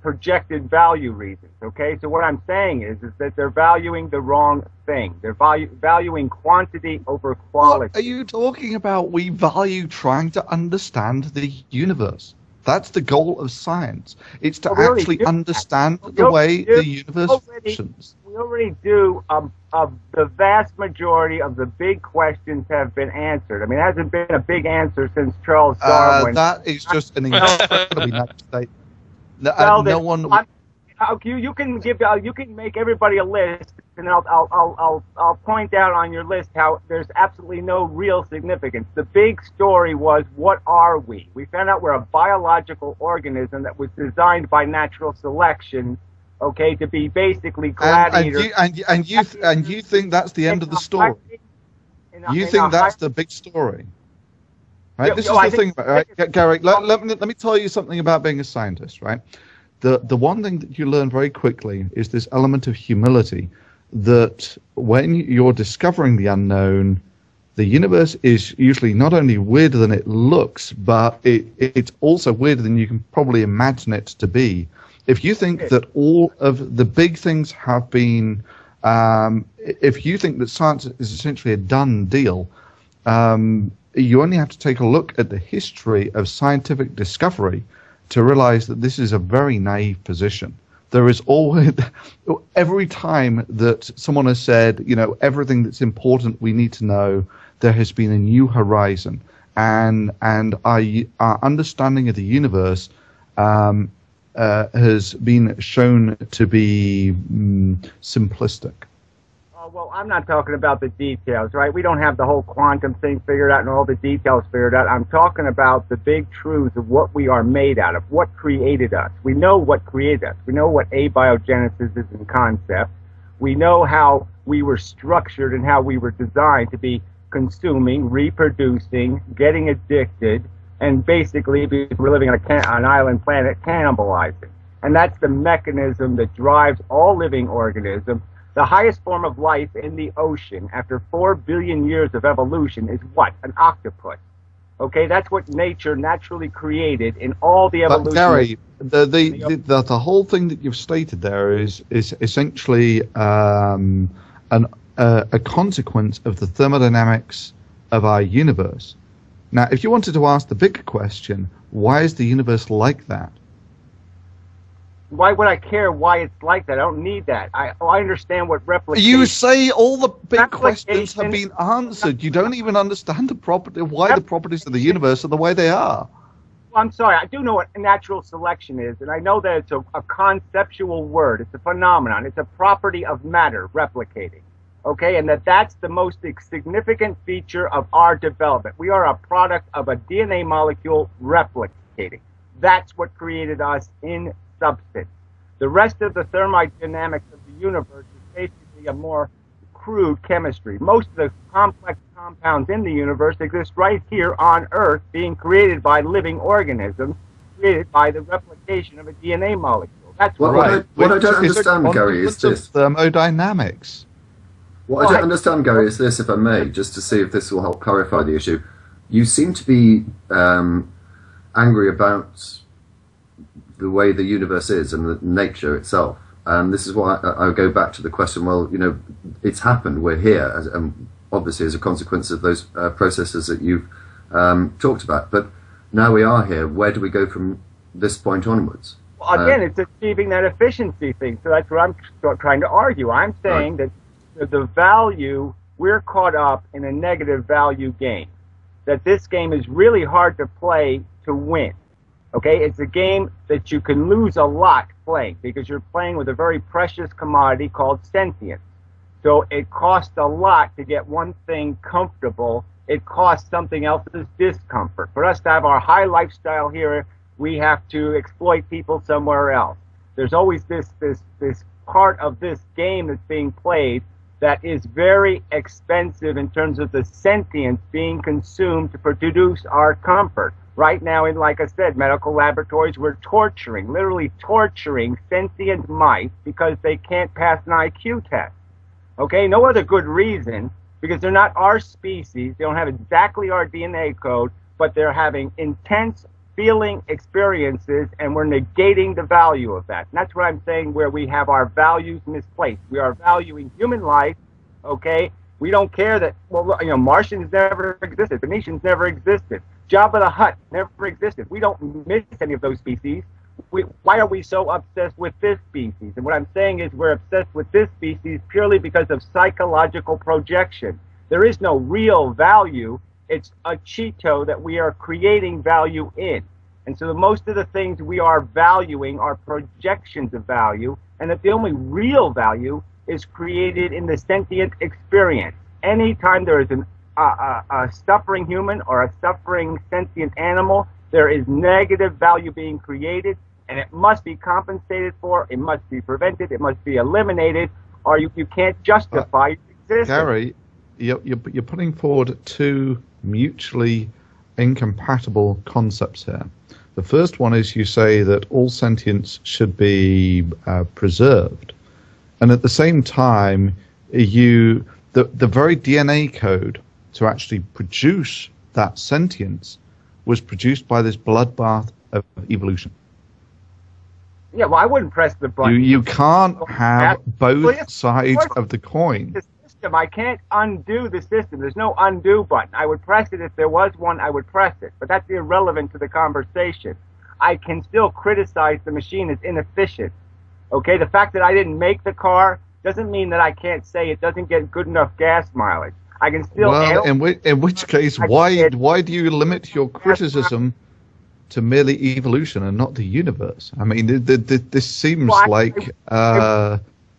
projected value reasons, okay? So what I'm saying is that they're valuing the wrong thing. They're valuing quantity over quality. What are you talking about? We value trying to understand the universe. That's the goal of science. It's to actually understand the way the universe functions. We already do. The vast majority of the big questions have been answered. I mean, it hasn't been a big answer since Charles Darwin. That is just an incredibly nice statement. You can make everybody a list, and I'll point out on your list how there's absolutely no real significance. The big story was, what are we? We found out we're a biological organism that was designed by natural selection, okay, to be basically gladiators. And you think that's the end of the story? You think that's the big story? Right? This is the thing, right, Gary. Let me tell you something about being a scientist, right? The one thing that you learn very quickly is this element of humility, that when you're discovering the unknown, the universe is usually not only weirder than it looks, but it's also weirder than you can probably imagine it to be. If you think that all of the big things have been, if you think that science is essentially a done deal, you only have to take a look at the history of scientific discovery to realize that this is a very naive position. there is always, every time that someone has said, everything that's important we need to know, there has been a new horizon, and our understanding of the universe has been shown to be simplistic. Well, I'm not talking about the details, right? We don't have the whole quantum thing figured out and all the details figured out. I'm talking about the big truths of what we are made out of, what created us. We know what created us. We know what abiogenesis is in concept. We know how we were structured and how we were designed to be consuming, reproducing, getting addicted, and basically we're living on an island planet cannibalizing. And that's the mechanism that drives all living organisms. The highest form of life in the ocean, after 4 billion years of evolution, is what? An octopus. Okay, that's what nature naturally created in all the evolution. But Gary, the whole thing that you've stated there is essentially a consequence of the thermodynamics of our universe. Now, if you wanted to ask the bigger question, why is the universe like that? Why would I care why it's like that? I don't need that. I understand what replication... You say all the big questions have been answered. You don't even understand the properties of the universe are the way they are. Well, I'm sorry. I do know what natural selection is, and I know that it's a conceptual word. It's a phenomenon. It's a property of matter replicating. Okay, and that's the most significant feature of our development. We are a product of a DNA molecule replicating. That's what created us in substance. The rest of the thermodynamics of the universe is basically a more crude chemistry. Most of the complex compounds in the universe exist right here on Earth, being created by living organisms, created by the replication of a DNA molecule. That's what I don't understand, Gary, is this. Thermodynamics. What I don't understand, Gary, is this, if I may, just to see if this will help clarify the issue. You seem to be angry about the way the universe is and the nature itself. And this is why I go back to the question, well, it's happened, we're here, obviously as a consequence of those processes that you've talked about. But now we are here, where do we go from this point onwards? Well, again, it's achieving that efficiency thing. So that's what I'm trying to argue. I'm saying that the value, we're caught up in a negative value game. That this game is really hard to play to win. Okay, it's a game that you can lose a lot playing because you're playing with a very precious commodity called sentience. So it costs a lot to get one thing comfortable. It costs something else's discomfort. For us to have our high lifestyle here, we have to exploit people somewhere else. There's always this part of this game that's being played that is very expensive in terms of the sentience being consumed to produce our comfort. Right now, in, like I said, medical laboratories, we're literally torturing sentient mice because they can't pass an IQ test. Okay, no other good reason, because they're not our species, they don't have exactly our DNA code, but they're having intense feeling experiences, and we're negating the value of that. And that's what I'm saying, where we have our values misplaced. We are valuing human life, okay? We don't care that, well, Martians never existed, Venetians never existed, Jabba the Hutt never existed. We don't miss any of those species. Why are we so obsessed with this species? And what I'm saying is we're obsessed with this species purely because of psychological projection. There is no real value. It's a Cheeto that we are creating value in. And so most of the things we are valuing are projections of value, and that the only real value is created in the sentient experience. Anytime there is a suffering human or a suffering sentient animal, there is negative value being created, and it must be compensated for, it must be prevented, it must be eliminated, or you can't justify its existence. Gary, you're putting forward two mutually incompatible concepts here. The first one is you say that all sentience should be preserved, and at the same time, the very DNA code to actually produce that sentience was produced by this bloodbath of evolution. Yeah, well, I wouldn't press the button. You can't have both sides of the coin. The system, I can't undo the system. There's no undo button. I would press it if there was one. I would press it, but that's irrelevant to the conversation. I can still criticize the machine as inefficient. Okay, the fact that I didn't make the car doesn't mean that I can't say it doesn't get good enough gas mileage. I can still. Well, in which case, why do you limit your criticism to merely evolution and not the universe? I mean, this seems like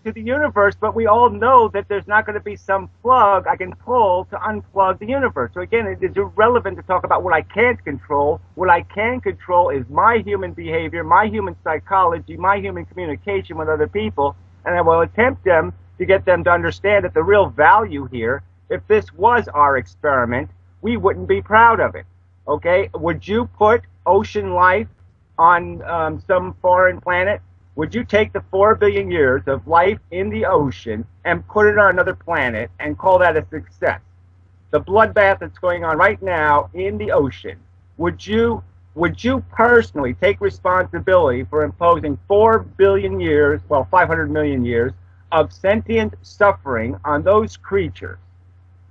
to the universe, but we all know that there's not going to be some plug I can pull to unplug the universe. So again, it is irrelevant to talk about what I can't control. What I can control is my human behavior, my human psychology, my human communication with other people, and I will attempt to get them to understand that the real value here, if this was our experiment, we wouldn't be proud of it. Okay? Would you put ocean life on some foreign planet? Would you take the 4 billion years of life in the ocean and put it on another planet and call that a success? The bloodbath that's going on right now in the ocean, would you personally take responsibility for imposing 4 billion years, well, 500 million years, of sentient suffering on those creatures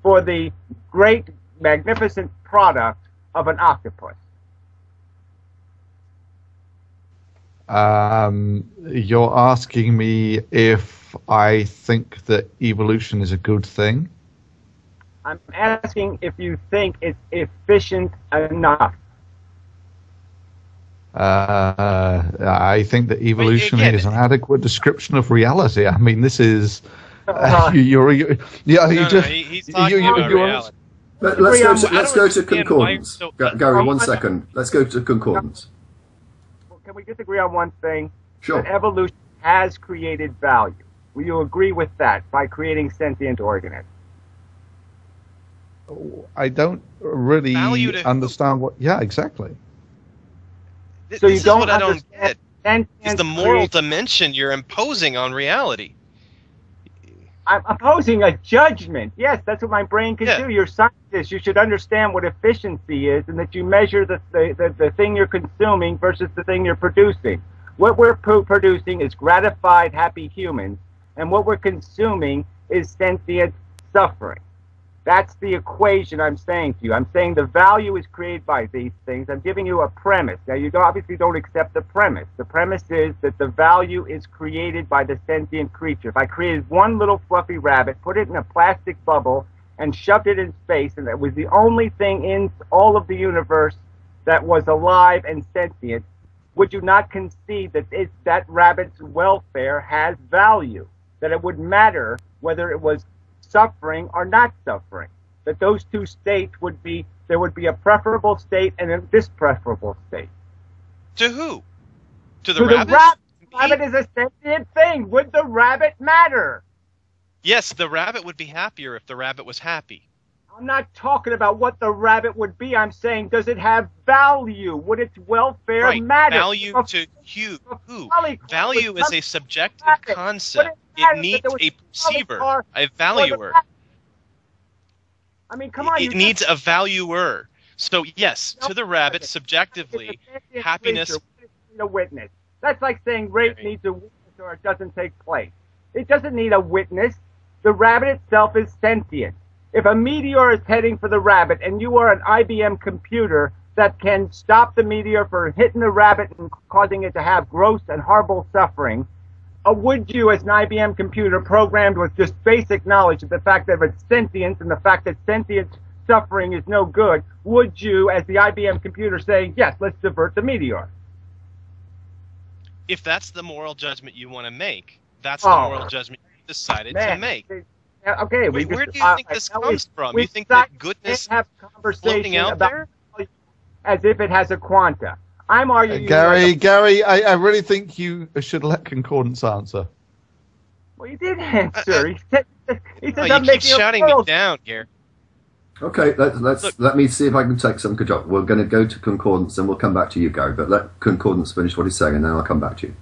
for the great, magnificent product of an octopus? You're asking me if I think that evolution is a good thing? I'm asking if you think it's efficient enough. I think that evolution is an adequate description of reality. I mean, this is he's talking about reality. But let's go to concordance. Gary, 1 second. Let's go to concordance. Can we disagree on one thing? Sure. That evolution has created value. Will you agree with that by creating sentient organisms? I don't really understand what. Yeah, exactly. So this is what I don't get. It's the moral dimension you're imposing on reality. I'm opposing a judgment. Yes, that's what my brain can do. You're scientists. You should understand what efficiency is, and that you measure the thing you're consuming versus the thing you're producing. What we're producing is gratified, happy humans, and what we're consuming is sentient suffering. That's the equation I'm saying to you. I'm saying the value is created by these things. I'm giving you a premise. Now, you obviously don't accept the premise. The premise is that the value is created by the sentient creature. If I created one little fluffy rabbit, put it in a plastic bubble, and shoved it in space, and that was the only thing in all of the universe that was alive and sentient, would you not concede that that rabbit's welfare has value? That it would matter whether it was suffering or not suffering, that those two states would be, there would be a preferable state and a dispreferable state. To who? To the rabbit? The rabbit is a sentient thing. Would the rabbit matter? Yes, the rabbit would be happier if the rabbit was happy. I'm not talking about what the rabbit would be. I'm saying, does it have value? Would its welfare matter? Value to who? Value is a subjective concept. It needs a perceiver, a valuer. I mean, come on. It needs a valuer. So, yes, to the rabbit, subjectively, happiness... A witness. That's like saying rape needs a witness or it doesn't take place. It doesn't need a witness. The rabbit itself is sentient. If a meteor is heading for the rabbit and you are an IBM computer that can stop the meteor from hitting the rabbit and causing it to have gross and horrible suffering, would you, as an IBM computer programmed with just basic knowledge of the fact that it's sentient and the fact that sentient suffering is no good, would you, as the IBM computer, say, yes, let's divert the meteor? If that's the moral judgment you want to make, that's the moral judgment you decided to make. Okay, where do you think this comes from? You think that goodness is floating out there? As if it has a quanta. I'm arguing... Gary, I really think you should let Concordance answer. Well, you did answer. He said you keep shouting me down, Gary. Okay, let me see if I can take some control. We're going to go to Concordance and we'll come back to you, Gary, but let Concordance finish what he's saying and then I'll come back to you.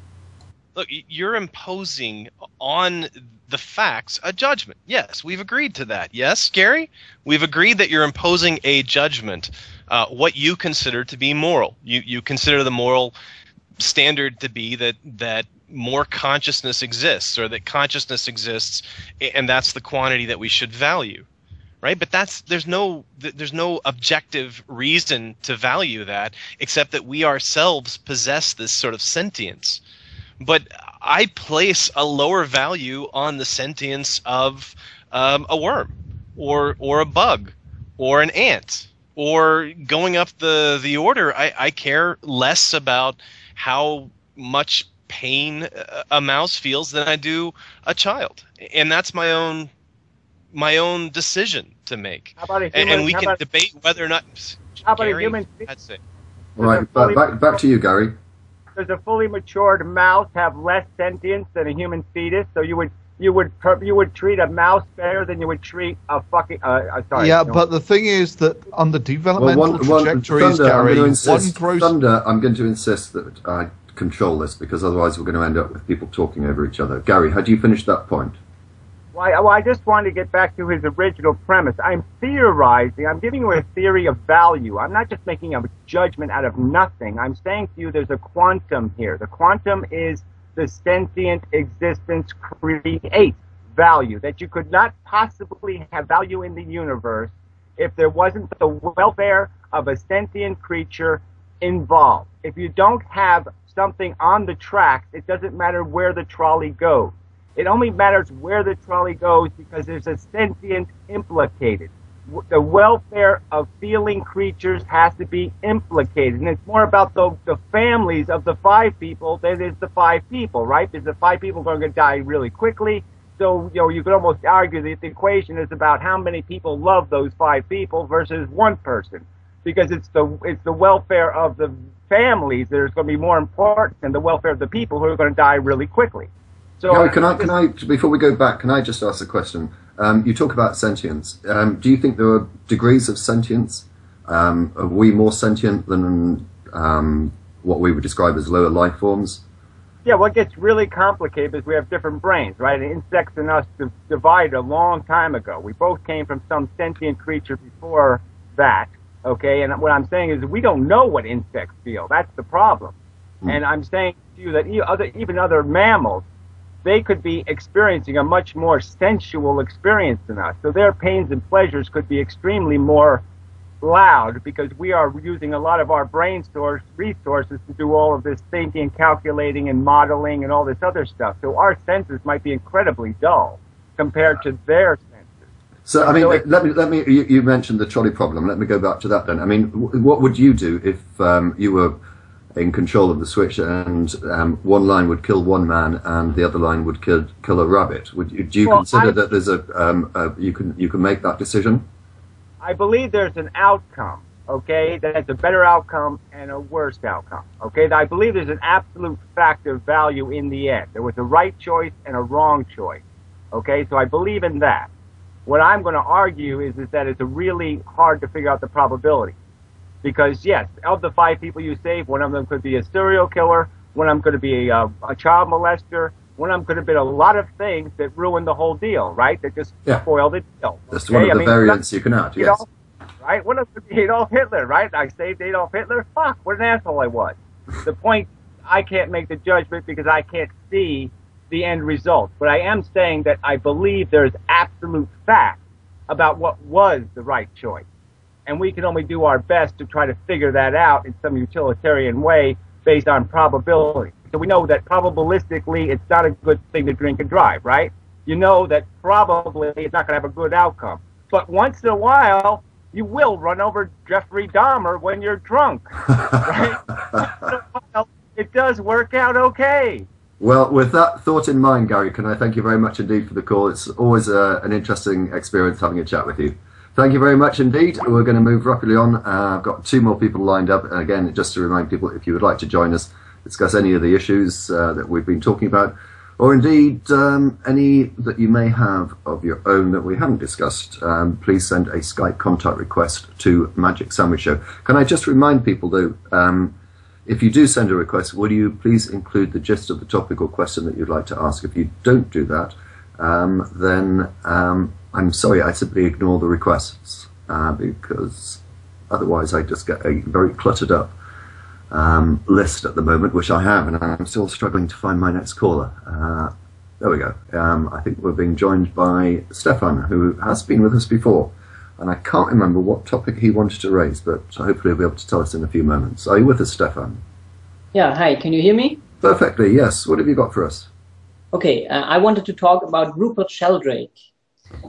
Look, you're imposing on the facts a judgment. Yes, we've agreed to that. Yes, Gary? We've agreed that you're imposing a judgment, what you consider to be moral. You consider the moral standard to be that more consciousness exists, or that consciousness exists, and that's the quantity that we should value. Right? But there's no objective reason to value that, except that we ourselves possess this sort of sentience. But I place a lower value on the sentience of a worm or a bug or an ant or going up the order. I care less about how much pain a mouse feels than I do a child, and that's my own decision to make. How about a human, and we can debate whether or not. How about Gary, a human? that's it. Right, back to you, Gary. Does a fully matured mouse have less sentience than a human fetus? So you would treat a mouse better than you would treat a fucking sorry. Yeah, but the thing is that on the developmental trajectories, Thunder, Gary, Thunder, I'm going to insist that I control this, because otherwise we're going to end up with people talking over each other. Gary, had you finished that point? Well, I just wanted to get back to his original premise. I'm theorizing. I'm giving you a theory of value. I'm not just making a judgment out of nothing. I'm saying to you there's a quantum here. The quantum is the sentient existence creates value, that you could not possibly have value in the universe if there wasn't the welfare of a sentient creature involved. If you don't have something on the tracks, it doesn't matter where the trolley goes. It only matters where the trolley goes because there's a sentient implicated. The welfare of feeling creatures has to be implicated. And it's more about the families of the 5 people than it is the 5 people, right? Because the 5 people are going to die really quickly. So, you could almost argue that the equation is about how many people love those 5 people versus 1 person. Because it's the welfare of the families that is going to be more important than the welfare of the people who are going to die really quickly. So, Gary, can I, before we go back, can I just ask a question? You talk about sentience. Do you think there are degrees of sentience? Are we more sentient than what we would describe as lower life forms? Yeah, what gets really complicated is we have different brains, right? And insects and us divided a long time ago. We both came from some sentient creature before that, okay? And what I'm saying is we don't know what insects feel. That's the problem. And I'm saying to you that even other mammals, they could be experiencing a much more sensual experience than us. So their pains and pleasures could be extremely more loud because we are using a lot of our brain resources to do all of this thinking, calculating, and modeling and all this other stuff. So our senses might be incredibly dull compared to their senses. So, I mean, let me. You mentioned the trolley problem. Let me go back to that then. I mean, what would you do if you were in control of the switch and one line would kill one man and the other line would kill a rabbit? Do you consider that there's you can make that decision? I believe there's an outcome, okay, that's a better outcome and a worse outcome, okay? I believe there's an absolute fact of value in the end. There was a right choice and a wrong choice, okay? So I believe in that. What I'm going to argue is that it's really hard to figure out the probability. Because, yes, of the 5 people you save, one of them could be a serial killer, one of them could be a child molester, one of them could have been a lot of things that ruined the whole deal, right? That just spoiled the deal. That's one of the variants you can add, yes. Right? One of them could be Adolf Hitler, right? I saved Adolf Hitler. Fuck, what an asshole I was. The point, I can't make the judgment because I can't see the end result. But I am saying that I believe there's absolute fact about what was the right choice. And we can only do our best to try to figure that out in some utilitarian way based on probability. So we know that probabilistically it's not a good thing to drink and drive, right? You know that probably it's not going to have a good outcome. But once in a while, you will run over Jeffrey Dahmer when you're drunk, right? It does work out okay. Well, with that thought in mind, Gary, can I thank you very much indeed for the call. It's always an interesting experience having a chat with you. Thank you very much indeed. We're going to move rapidly on. I've got 2 more people lined up. And again, just to remind people, if you would like to join us, discuss any of the issues that we've been talking about, or indeed any that you may have of your own that we haven't discussed, please send a Skype contact request to Magic Sandwich Show. Can I just remind people, though, if you do send a request, will you please include the gist of the topic or question that you'd like to ask? If you don't do that, then I'm sorry, I simply ignore the requests because otherwise I just get a very cluttered up list at the moment, which I have, and I'm still struggling to find my next caller. There we go. I think we're being joined by Stefan, who has been with us before, and I can't remember what topic he wanted to raise, but hopefully he'll be able to tell us in a few moments. Are you with us, Stefan? Yeah, hi, can you hear me? Perfectly, yes. What have you got for us? Okay, I wanted to talk about Rupert Sheldrake.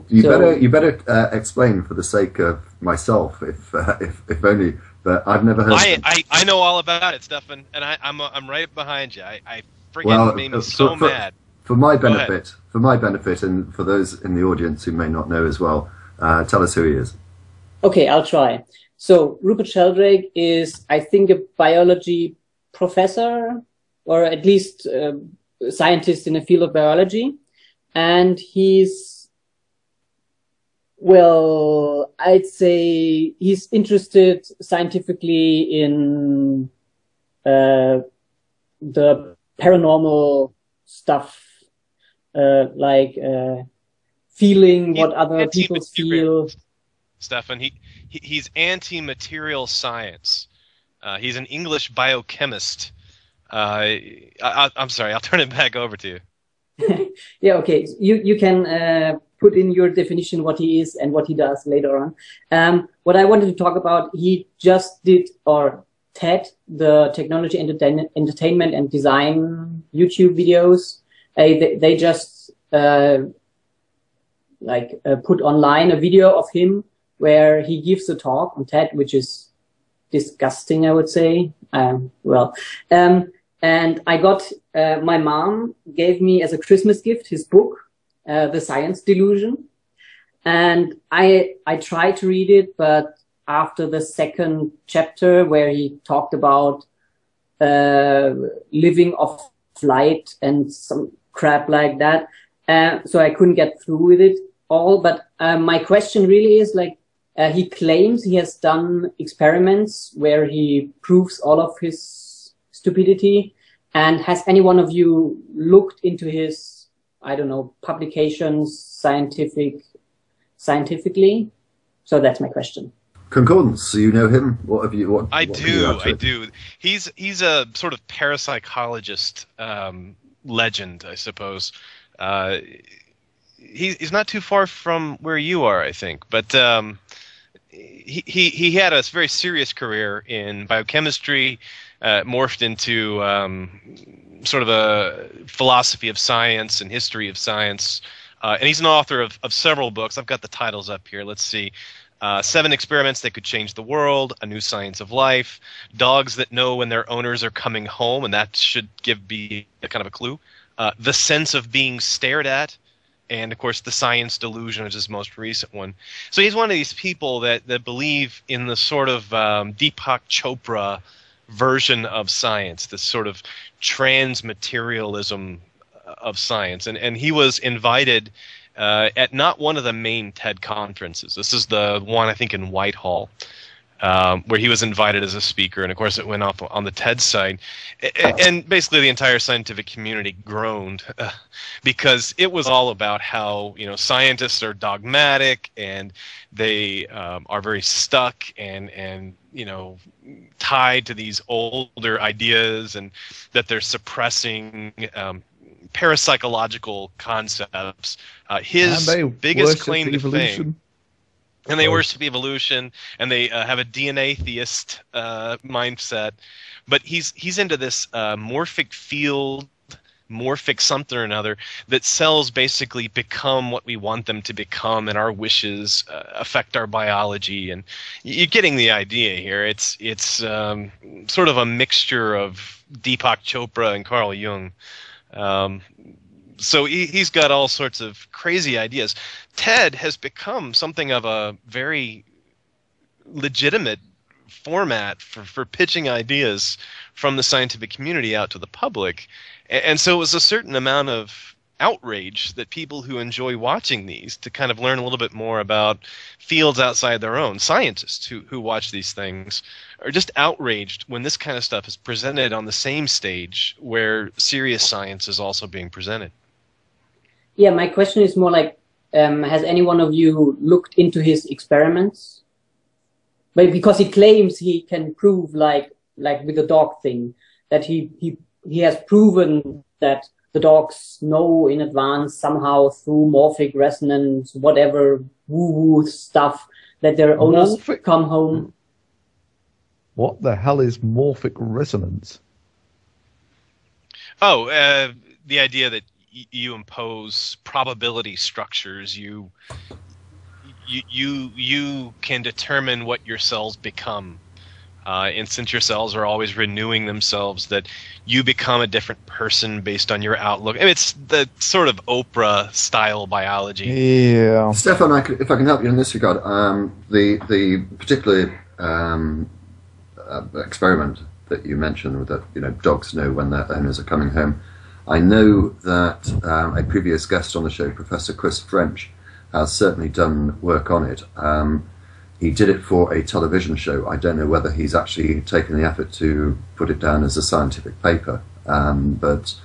You better explain for the sake of myself, if only. But I've never heard. I know all about it, Stefan, and I'm right behind you. I freaking Well, made me so mad. For my benefit, and for those in the audience who may not know as well, tell us who he is. Okay, I'll try. So Rupert Sheldrake is, I think, a biology professor, or at least a scientist in the field of biology, and he's, well, I'd say he's interested scientifically in the paranormal stuff, like feeling what other people feel. Stefan, he's anti-material science. He's an English biochemist. I'm sorry, I'll turn it back over to you. Yeah, okay. You can put in your definition what he is and what he does later on. What I wanted to talk about, he just did, or TED, the Technology, Entertainment and Design YouTube videos. They just put online a video of him where he gives a talk on TED, which is disgusting, I would say. And I got, my mom gave me as a Christmas gift his book, The Science Delusion. And I tried to read it, but after the second chapter where he talked about living off light and some crap like that, so I couldn't get through with it all. But my question really is, like, he claims he has done experiments where he proves all of his stupidity. And has any one of you looked into his, I don't know, publications scientifically? So that's my question. Concordance, so you know him? What have you? I do. He's a sort of parapsychologist legend, I suppose. He's not too far from where you are, I think, but he had a very serious career in biochemistry, morphed into sort of a philosophy of science and history of science, and he's an author of several books. I've got the titles up here. Let's see. 7 Experiments That Could Change the World, A New Science of Life, Dogs That Know When Their Owners Are Coming Home, and that should be a kind of a clue, The Sense of Being Stared At, and of course The Science Delusion, which is his most recent one. So he's one of these people that believe in the sort of Deepak Chopra version of science, this sort of transmaterialism of science. And he was invited at not one of the main TED conferences. This is the one, I think, in Whitehall, where he was invited as a speaker. And of course, it went off on the TED side. And basically, the entire scientific community groaned because it was all about how, scientists are dogmatic and they are very stuck and tied to these older ideas, and that they're suppressing parapsychological concepts. His biggest claim to fame, and they worship evolution, and they have a DNA theist mindset. But he's into this morphic field, morphic something or another, that cells basically become what we want them to become, and our wishes affect our biology. And you're getting the idea here. It's sort of a mixture of Deepak Chopra and Carl Jung. So he's got all sorts of crazy ideas. TED has become something of a very legitimate format for pitching ideas from the scientific community out to the public. And so it was a certain amount of outrage that people who enjoy watching these to kind of learn a little bit more about fields outside their own, scientists who watch these things, are just outraged when this kind of stuff is presented on the same stage where serious science is also being presented. Yeah, my question is more like, has any one of you looked into his experiments? But because he claims he can prove, like with the dog thing, that he has proven that the dogs know in advance somehow through morphic resonance, whatever woo-woo stuff, that their owners come home. What the hell is morphic resonance? Oh, the idea that you impose probability structures. You can determine what your cells become. And since your cells are always renewing themselves, that you become a different person based on your outlook. I mean, it's the sort of Oprah-style biology. Yeah. Stefan, if I can help you in this regard, the particular experiment that you mentioned, that dogs know when their owners are coming home, I know that a previous guest on the show, Professor Chris French, has certainly done work on it. He did it for a television show. I don't know whether he's actually taken the effort to put it down as a scientific paper, but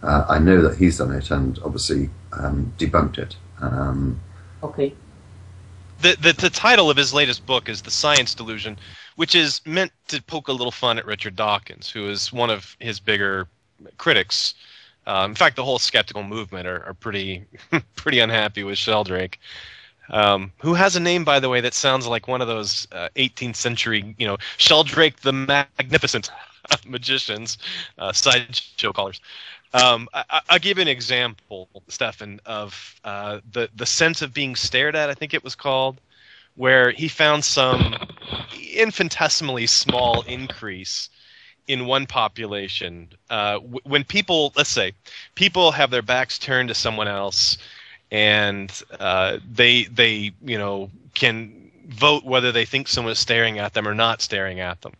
I know that he's done it and obviously debunked it. Okay. The title of his latest book is The Science Delusion, which is meant to poke a little fun at Richard Dawkins, who is one of his bigger critics. In fact, the whole skeptical movement are pretty unhappy with Sheldrake. Who has a name, by the way, that sounds like one of those 18th century, Sheldrake the Magnificent magicians, sideshow callers. I'll give you an example, Stefan, of the sense of being stared at, I think it was called, where he found some infinitesimally small increase in one population. When people, let's say, people have their backs turned to someone else, and they can vote whether they think someone is staring at them or not staring at them.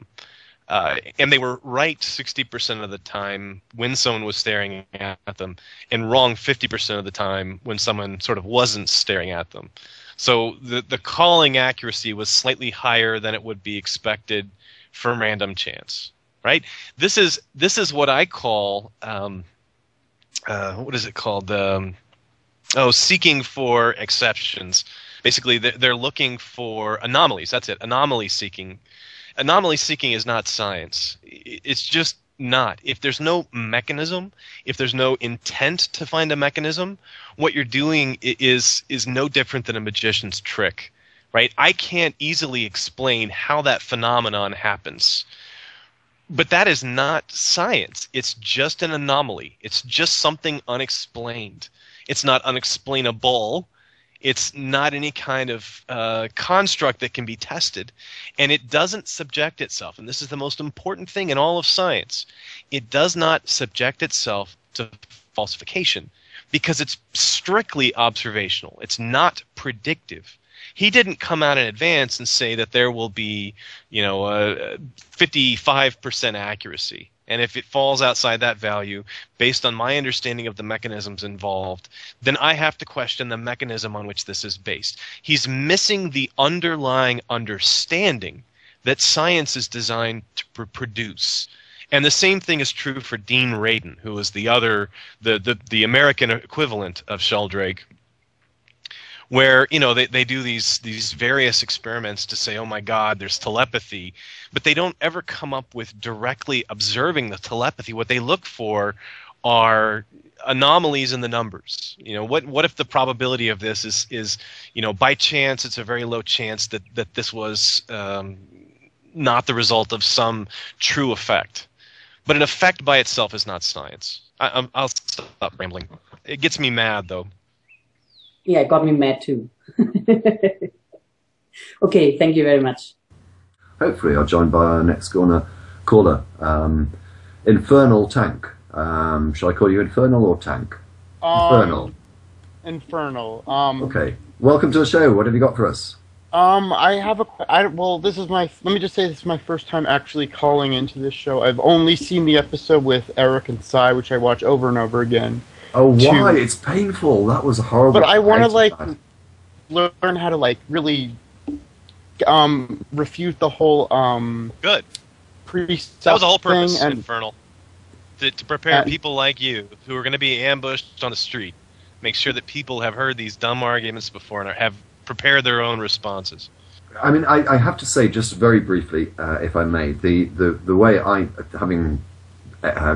And they were right 60% of the time when someone was staring at them, and wrong 50% of the time when someone sort of wasn't staring at them. So the calling accuracy was slightly higher than it would be expected from random chance, right? This is what I call what is it called? Seeking for exceptions. Basically, they're looking for anomalies. That's it. Anomaly seeking. Anomaly seeking is not science. It's just not. If there's no mechanism, if there's no intent to find a mechanism, what you're doing is no different than a magician's trick, right? I can't easily explain how that phenomenon happens. But that is not science. It's just an anomaly. It's just something unexplained. It's not unexplainable. It's not any kind of construct that can be tested. And it doesn't subject itself, and this is the most important thing in all of science, it does not subject itself to falsification because it's strictly observational. It's not predictive. He didn't come out in advance and say that there will be, 55% accuracy. And if it falls outside that value, based on my understanding of the mechanisms involved, then I have to question the mechanism on which this is based. He's missing the underlying understanding that science is designed to produce. And the same thing is true for Dean Radin, who is the American equivalent of Sheldrake, where they do these various experiments to say, oh my God, there's telepathy, but they don't ever come up with directly observing the telepathy. What they look for are anomalies in the numbers. What if the probability of this is by chance, it's a very low chance that this was not the result of some true effect. But an effect by itself is not science. I'll stop rambling. It gets me mad, though. Yeah, it got me mad too. Okay, thank you very much. Hopefully I'll join by our next caller. Infernal Tank. Shall I call you Infernal or Tank? Infernal. Infernal. Okay. Welcome to the show. What have you got for us? This is let me just say this is my first time actually calling into this show. I've only seen the episode with Eric and Cy, which I watch over and over again. Oh, why? It's painful. That was horrible. But I want to learn how to really refute the whole good priest. That was the whole purpose, and Infernal, to prepare people like you who are going to be ambushed on the street. Make sure that people have heard these dumb arguments before and have prepared their own responses. I mean, I have to say, just very briefly, if I may, the way having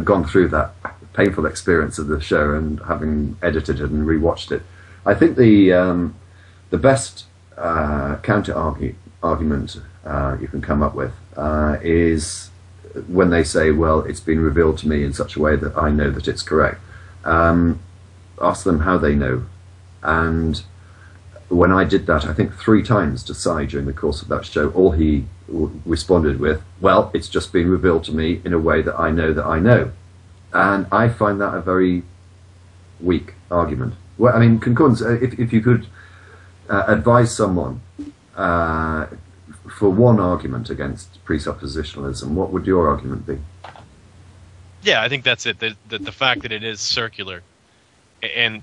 gone through that painful experience of the show and having edited it and rewatched it, I think the best counter argument you can come up with is when they say, well, it's been revealed to me in such a way that I know that it's correct. ask them how they know. And when I did that, I think 3 times to Cy during the course of that show, all he responded with, well, it's just been revealed to me in a way that I know that I know. And I find that a very weak argument. Well, I mean, concordance, if you could advise someone for one argument against presuppositionalism, what would your argument be? Yeah, I think that's it. The fact that it is circular. And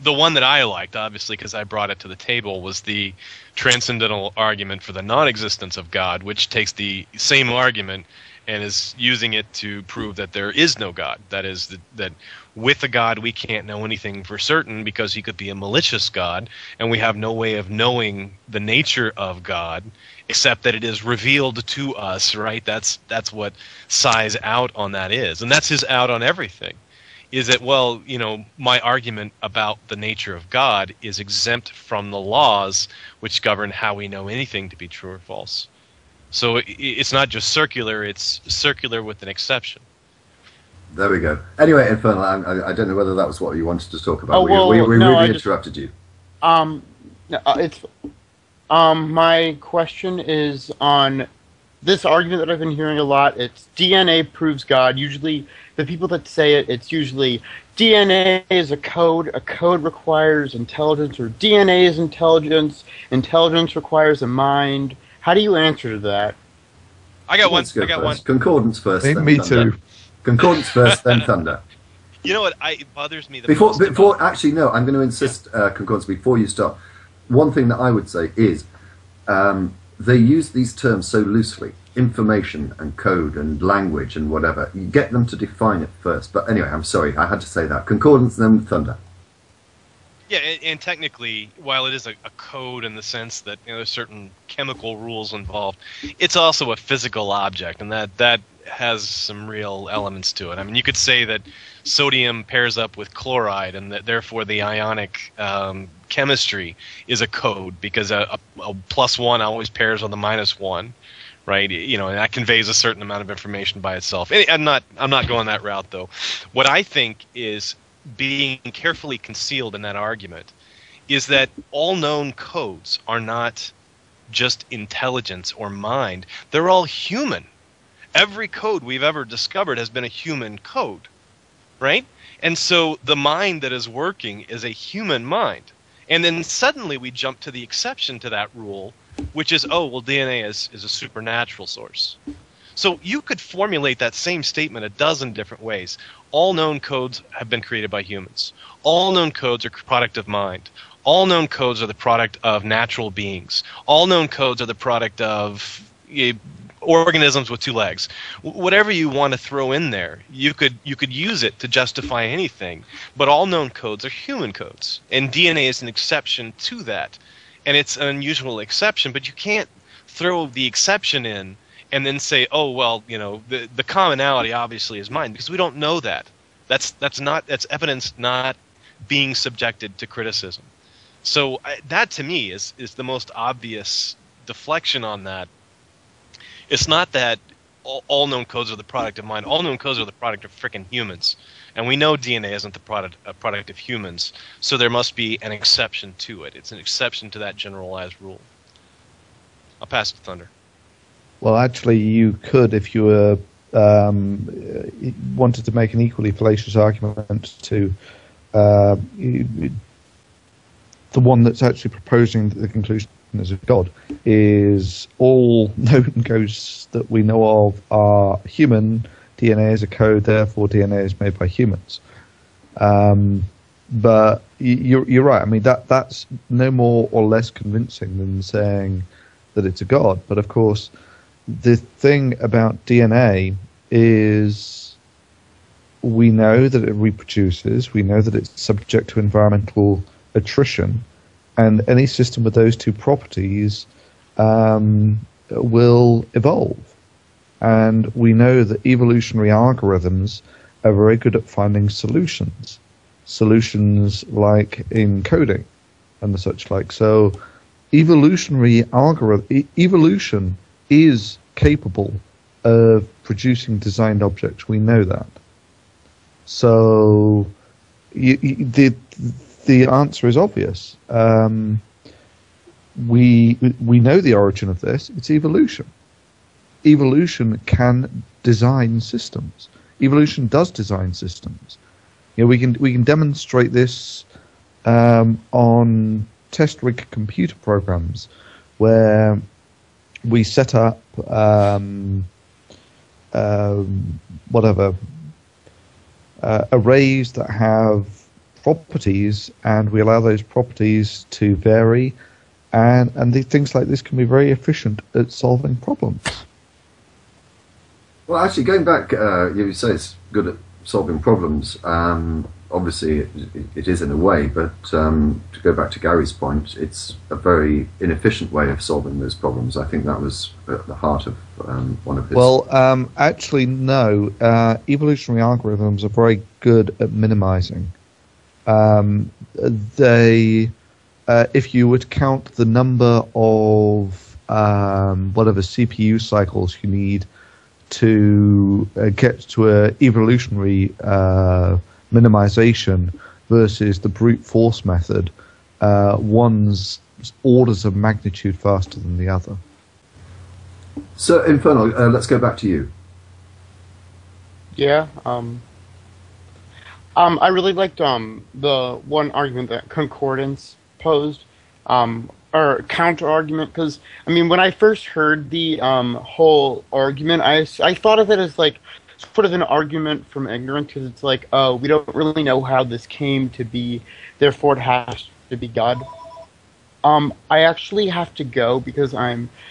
the one that I liked, obviously, because I brought it to the table, was the transcendental argument for the non-existence of God, which takes the same argument and is using it to prove that there is no God. That is, that with a God we can't know anything for certain because he could be a malicious God, and we have no way of knowing the nature of God except that it is revealed to us, right? That's what Cy's out on that is. And that's his out on everything. Is that, well, you know, my argument about the nature of God is exempt from the laws which govern how we know anything to be true or false. So it's not just circular, it's circular with an exception. There we go. Anyway, Infernal, I don't know whether that was what you wanted to talk about. Oh, well, we no, really interrupted you. My question is on this argument that I've been hearing a lot. It's DNA proves God. Usually, the people that say it, it's usually DNA is a code requires intelligence, or DNA is intelligence requires a mind. How do you answer to that? I got one. I got one. Concordance first. Then Me Thunder. too. Concordance first, then Thunder. You know what? It bothers me the most. Before, actually, no. I'm going to insist, concordance, before you start. One thing that I would say is they use these terms so loosely. Information and code and language and whatever. You get them to define it first. But anyway, I'm sorry. I had to say that. Concordance, then Thunder. Yeah, and technically, while it is a code in the sense that, you know, there's certain chemical rules involved, it's also a physical object, and that has some real elements to it. I mean, you could say that sodium pairs up with chloride, and that therefore the ionic chemistry is a code, because a +1 always pairs with a -1, right? You know, and that conveys a certain amount of information by itself. I'm not going that route, though. What I think is being carefully concealed in that argument is that all known codes are not just intelligence or mind. They're all human. Every code we've ever discovered has been a human code, right? And so the mind that is working is a human mind. And then suddenly we jump to the exception to that rule, which is, oh, well, DNA is a supernatural source. So you could formulate that same statement a dozen different ways. All known codes have been created by humans. All known codes are the product of mind. All known codes are the product of natural beings. All known codes are the product of organisms with 2 legs. Whatever you want to throw in there, you could use it to justify anything. But all known codes are human codes, and DNA is an exception to that. And it's an unusual exception, but you can't throw the exception in and then say, oh, well, you know, the commonality obviously is mine, because we don't know that. That's evidence not being subjected to criticism. So that to me is the most obvious deflection on that. It's not that all known codes are the product of mind. All known codes are the product of frickin' humans, and we know DNA isn't the product of humans. So there must be an exception to it. It's an exception to that generalized rule. I'll pass it to Thunder. Well, actually, you could, if you were wanted to make an equally fallacious argument to the one that's actually proposing that the conclusion is of God, is all known ghosts that we know of are human. DNA is a code, therefore DNA is made by humans. But you're right. I mean, that's no more or less convincing than saying that it's a God. But of course, the thing about DNA is we know that it reproduces, we know that it's subject to environmental attrition, and any system with those 2 properties will evolve. And we know that evolutionary algorithms are very good at finding solutions like in coding and the such like. So evolution is capable of producing designed objects. We know that. So the answer is obvious. We know the origin of this. It's evolution. Evolution can design systems. Evolution does design systems. We can demonstrate this on test rig computer programs where we set up arrays that have properties, and we allow those properties to vary, and things like this can be very efficient at solving problems. Well, actually, going back, you say it's good at solving problems. Obviously, it is in a way, but to go back to Gary's point, it's a very inefficient way of solving those problems. I think that was at the heart of one of his... Well, actually, no. Evolutionary algorithms are very good at minimizing. If you would count the number of whatever CPU cycles you need to get to an evolutionary minimization versus the brute force method, one's orders of magnitude faster than the other. So, Infernal, let's go back to you. Yeah. I really liked the one argument that Concordance posed, or counter argument, because I mean, when I first heard the whole argument, I thought of it as like sort of an argument from ignorance, because it's like, oh, we don't really know how this came to be, therefore it has to be God. I actually have to go because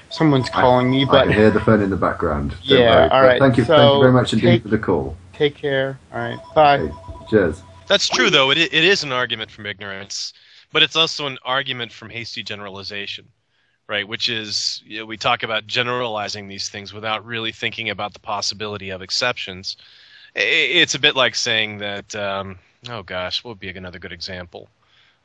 someone's calling me. But I can hear the phone in the background. Yeah, all right. Thank you very much indeed for the call. Take care. All right, bye. Okay, cheers. That's true, though. It is an argument from ignorance, but it's also an argument from hasty generalization, right? Which is, we talk about generalizing these things without really thinking about the possibility of exceptions. It's a bit like saying that, oh gosh, what would be another good example?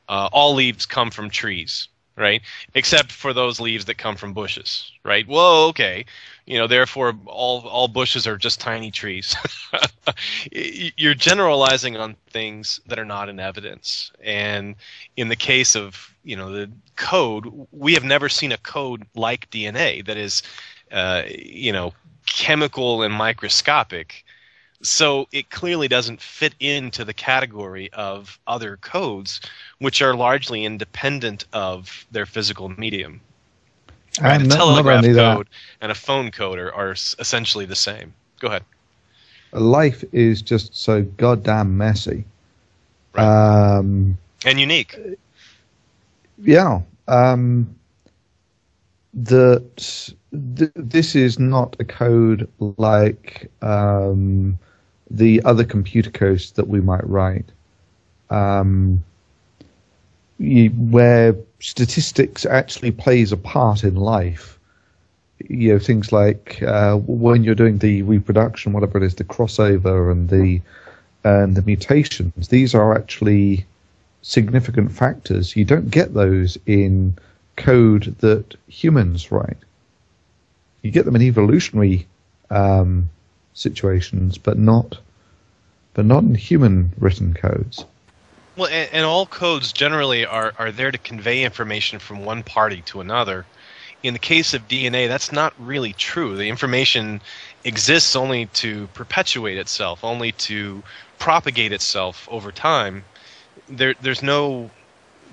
All leaves come from trees, right? Except for those leaves that come from bushes, right? Well, okay, therefore all bushes are just tiny trees. You're generalizing on things that are not in evidence. And in the case of, the code, we have never seen a code like DNA that is, chemical and microscopic. So it clearly doesn't fit into the category of other codes, which are largely independent of their physical medium. Right? A telegraph code and a phone code are essentially the same. Go ahead. Life is just so goddamn messy. Right. And unique. Yeah. This is not a code like the other computer codes that we might write, where statistics actually plays a part in life. Things like when you're doing the reproduction, whatever it is, the crossover and the mutations. These are actually significant factors. You don't get those in code that humans write. You get them in evolutionary situations, but not in human written codes. Well, and all codes generally are there to convey information from one party to another. In the case of DNA, that's not really true. The information exists only to perpetuate itself, only to propagate itself over time. There's no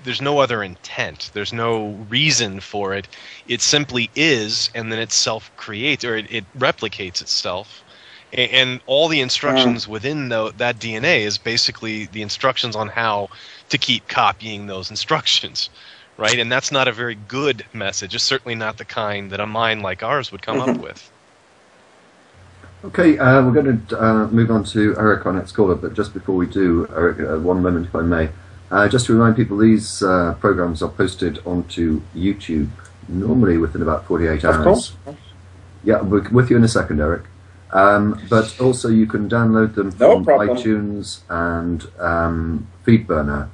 other intent. There's no reason for it. It simply is, and then it self-creates, or it replicates itself. And all the instructions within that DNA is basically the instructions on how to keep copying those instructions, right? And that's not a very good message. It's certainly not the kind that a mind like ours would come up with. Okay, we're going to move on to Eric, our next caller, but just before we do, Eric, one moment if I may. Just to remind people, these programs are posted onto YouTube, normally within about 48 hours. Of course. Yeah, we're with you in a second, Eric. But also you can download them from iTunes and feedburner.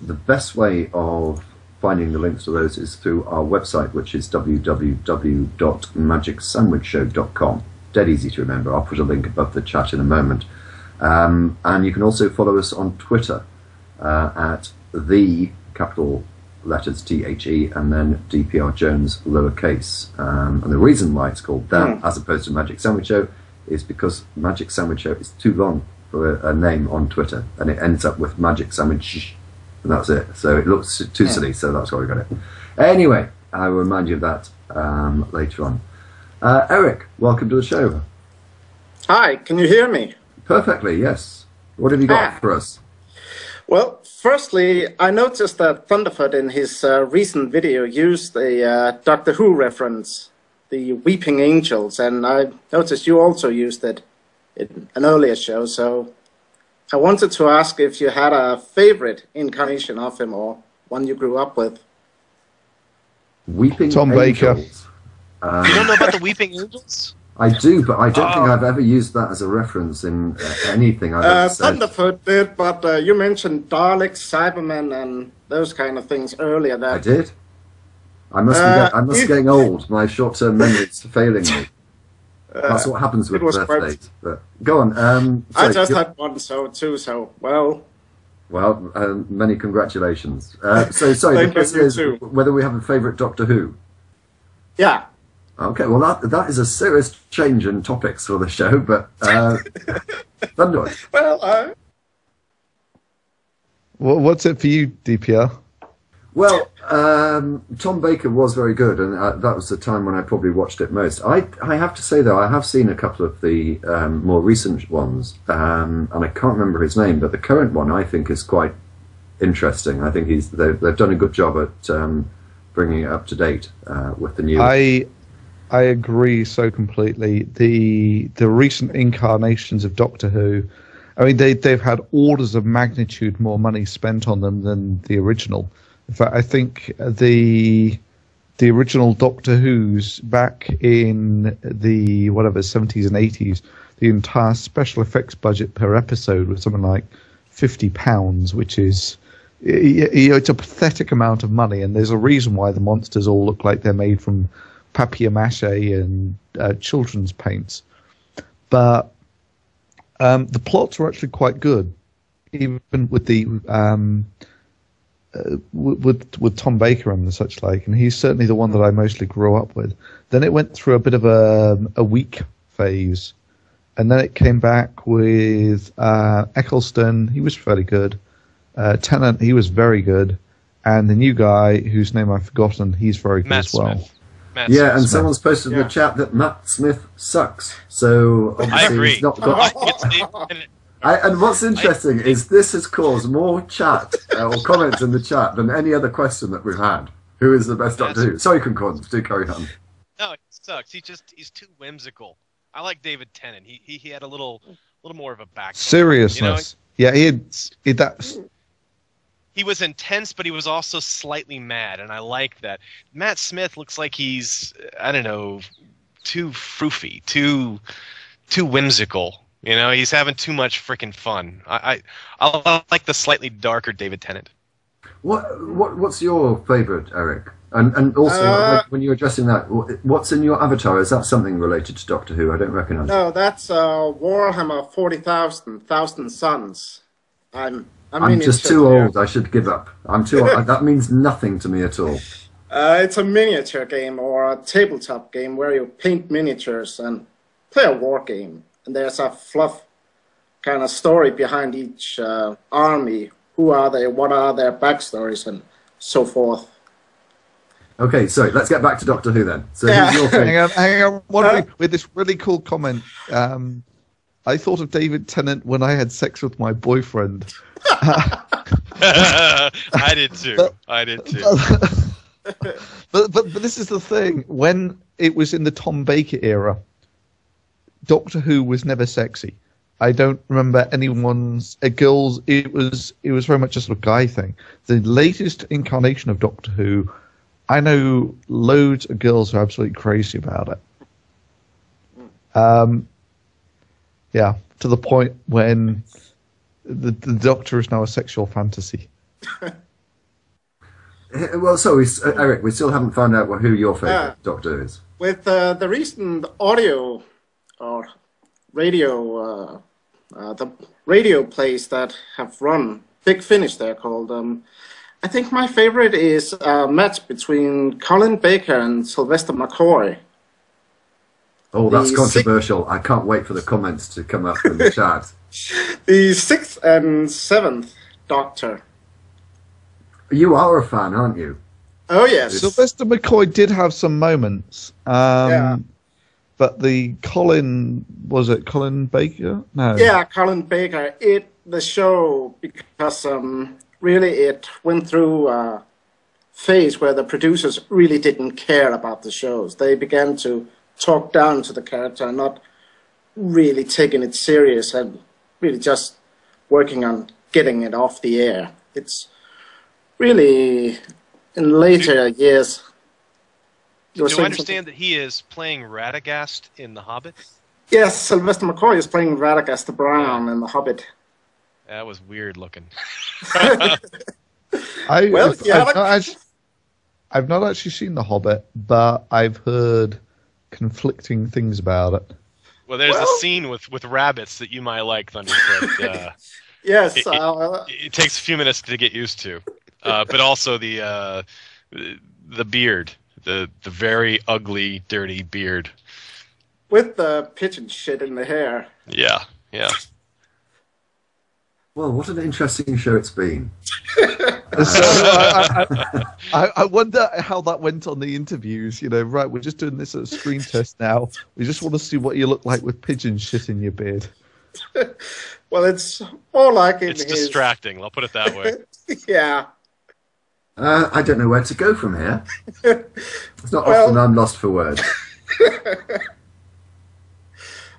The best way of finding the links to those is through our website, which is www.magicsandwichshow.com. Dead easy to remember. I'll put a link above the chat in a moment. And you can also follow us on Twitter at the capital letters THE and then DPR Jones lowercase. And the reason why it's called that, as opposed to Magic Sandwich Show, is because Magic Sandwich Show is too long for a name on Twitter, and it ends up with Magic Sandwich, and that's it. So it looks too silly, so that's why we got it. Anyway, I will remind you of that later on. Eric, welcome to the show. Hi, can you hear me? Perfectly, yes. What have you got for us? Well, firstly, I noticed that Thunderfoot in his recent video used a Doctor Who reference, the Weeping Angels, and I noticed you also used it in an earlier show, so I wanted to ask if you had a favorite incarnation of him or one you grew up with. Weeping Tom Angels. Baker. You don't know about the Weeping Angels? I do, but I don't think I've ever used that as a reference in anything I've ever said. Thunderfoot did, but you mentioned Daleks, Cybermen, and those kind of things earlier. That I did. I must be getting old. My short-term memory is failing me. That's what happens with birthdays. But go on. I just had one, so well. Well, many congratulations. So sorry, the question is whether we have a favourite Doctor Who. Yeah. Okay, well that is a serious change in topics for the show, but Thunder. Well, What's it for you, DPR? Well, Tom Baker was very good, and that was the time when I probably watched it most. I have to say, though, I have seen a couple of the more recent ones, and I can't remember his name, but the current one I think is quite interesting. I think they've done a good job at bringing it up to date with the new... I agree so completely. The recent incarnations of Doctor Who, I mean, they've had orders of magnitude more money spent on them than the original. In fact, I think the original Doctor Who's back in the 70s and 80s, the entire special effects budget per episode was something like £50, which is it's a pathetic amount of money. And there's a reason why the monsters all look like they're made from papier-mâché and children's paints. But the plots were actually quite good, even with the with Tom Baker and such like, and he's certainly the one that I mostly grew up with. Then it went through a bit of a weak phase, and then it came back with Eccleston. He was fairly good. Tennant, he was very good, and the new guy whose name I've forgotten, he's very good as well. Yeah, and someone's posted in the chat that Matt Smith sucks. So obviously I agree. he's not got. And what's interesting is this has caused more chat or comments in the chat than any other question that we've had. Who is the best Doctor Who? Sorry, Concordance, do carry on. No, he sucks. He's too whimsical. I like David Tennant. He had a little more of a backbone. Seriousness. Yeah, he that. He was intense, but he was also slightly mad, and I like that. Matt Smith looks like he's, I don't know, too froofy, too whimsical. You know, he's having too much freaking fun. I like the slightly darker David Tennant. What's your favourite, Eric? And also, when you're addressing that, what's in your avatar? Is that something related to Doctor Who? I don't recognise. No, that's Warhammer 40,000 Suns. I'm just too old. I should give up. I'm too old. That means nothing to me at all. It's a miniature game or a tabletop game where you paint miniatures and play a war game. And there's a fluff kind of story behind each army. Who are they? What are their backstories and so forth. Okay, so let's get back to Doctor Who then. So who's your favourite? Hang on. With this really cool comment. I thought of David Tennant when I had sex with my boyfriend. I did too. But this is the thing. When it was in the Tom Baker era, Doctor Who was never sexy. I don't remember anyone's girls. It was very much just a guy thing. The latest incarnation of Doctor Who, I know loads of girls are absolutely crazy about it. Yeah, to the point when the Doctor is now a sexual fantasy. Well, so Eric, we still haven't found out who your favourite Doctor is. With the recent audio or radio the radio plays that have run Big Finish, they're called. I think my favorite is a match between Colin Baker and Sylvester McCoy. Oh, that's The controversial. I can't wait for the comments to come up in the chat. The 6th and 7th Doctor. You are a fan, aren't you? Oh, yes. Sylvester McCoy did have some moments. But the was it Colin Baker? No. Yeah, Colin Baker. The show, because really it went through a phase where the producers really didn't care about the shows. They began to talk down to the character and not really taking it serious and really just working on getting it off the air. It's really, in later years... Do I understand that he is playing Radagast in The Hobbit? Yes, Sylvester McCoy is playing Radagast the Brown in The Hobbit. That was weird looking. I've not actually seen The Hobbit, but I've heard conflicting things about it. Well, there's a scene with rabbits that you might like, Thunderfoot. Yes. It takes a few minutes to get used to. But also the beard. The very ugly, dirty beard. With the pigeon shit in the hair. Yeah. Well, what an interesting show it's been. I wonder how that went on the interviews. Right, we're just doing this at a screen test now. We just want to see what you look like with pigeon shit in your beard. Well, it's more like it's distracting. I'll put it that way. Yeah. I don't know where to go from here. It's not often I'm lost for words.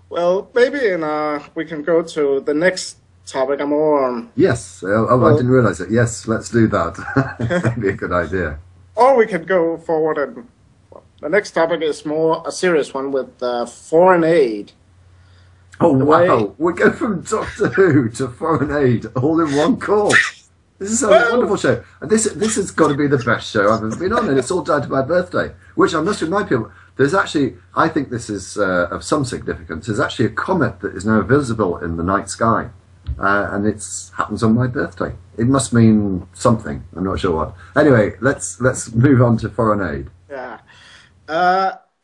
Well, maybe we can go to the next topic. Yes. I didn't realise it. Yes, let's do that. That'd be a good idea. Or we can go forward and the next topic is more a serious one with foreign aid. Oh, wow. We go from Doctor Who to foreign aid all in one call. This is a wonderful show. And this has got to be the best show I've ever been on, and it's all down to my birthday, which I must remind people, there's actually, I think this is of some significance, there's actually a comet that is now visible in the night sky, and it happens on my birthday. It must mean something. I'm not sure what. Anyway, let's move on to foreign aid. Yeah.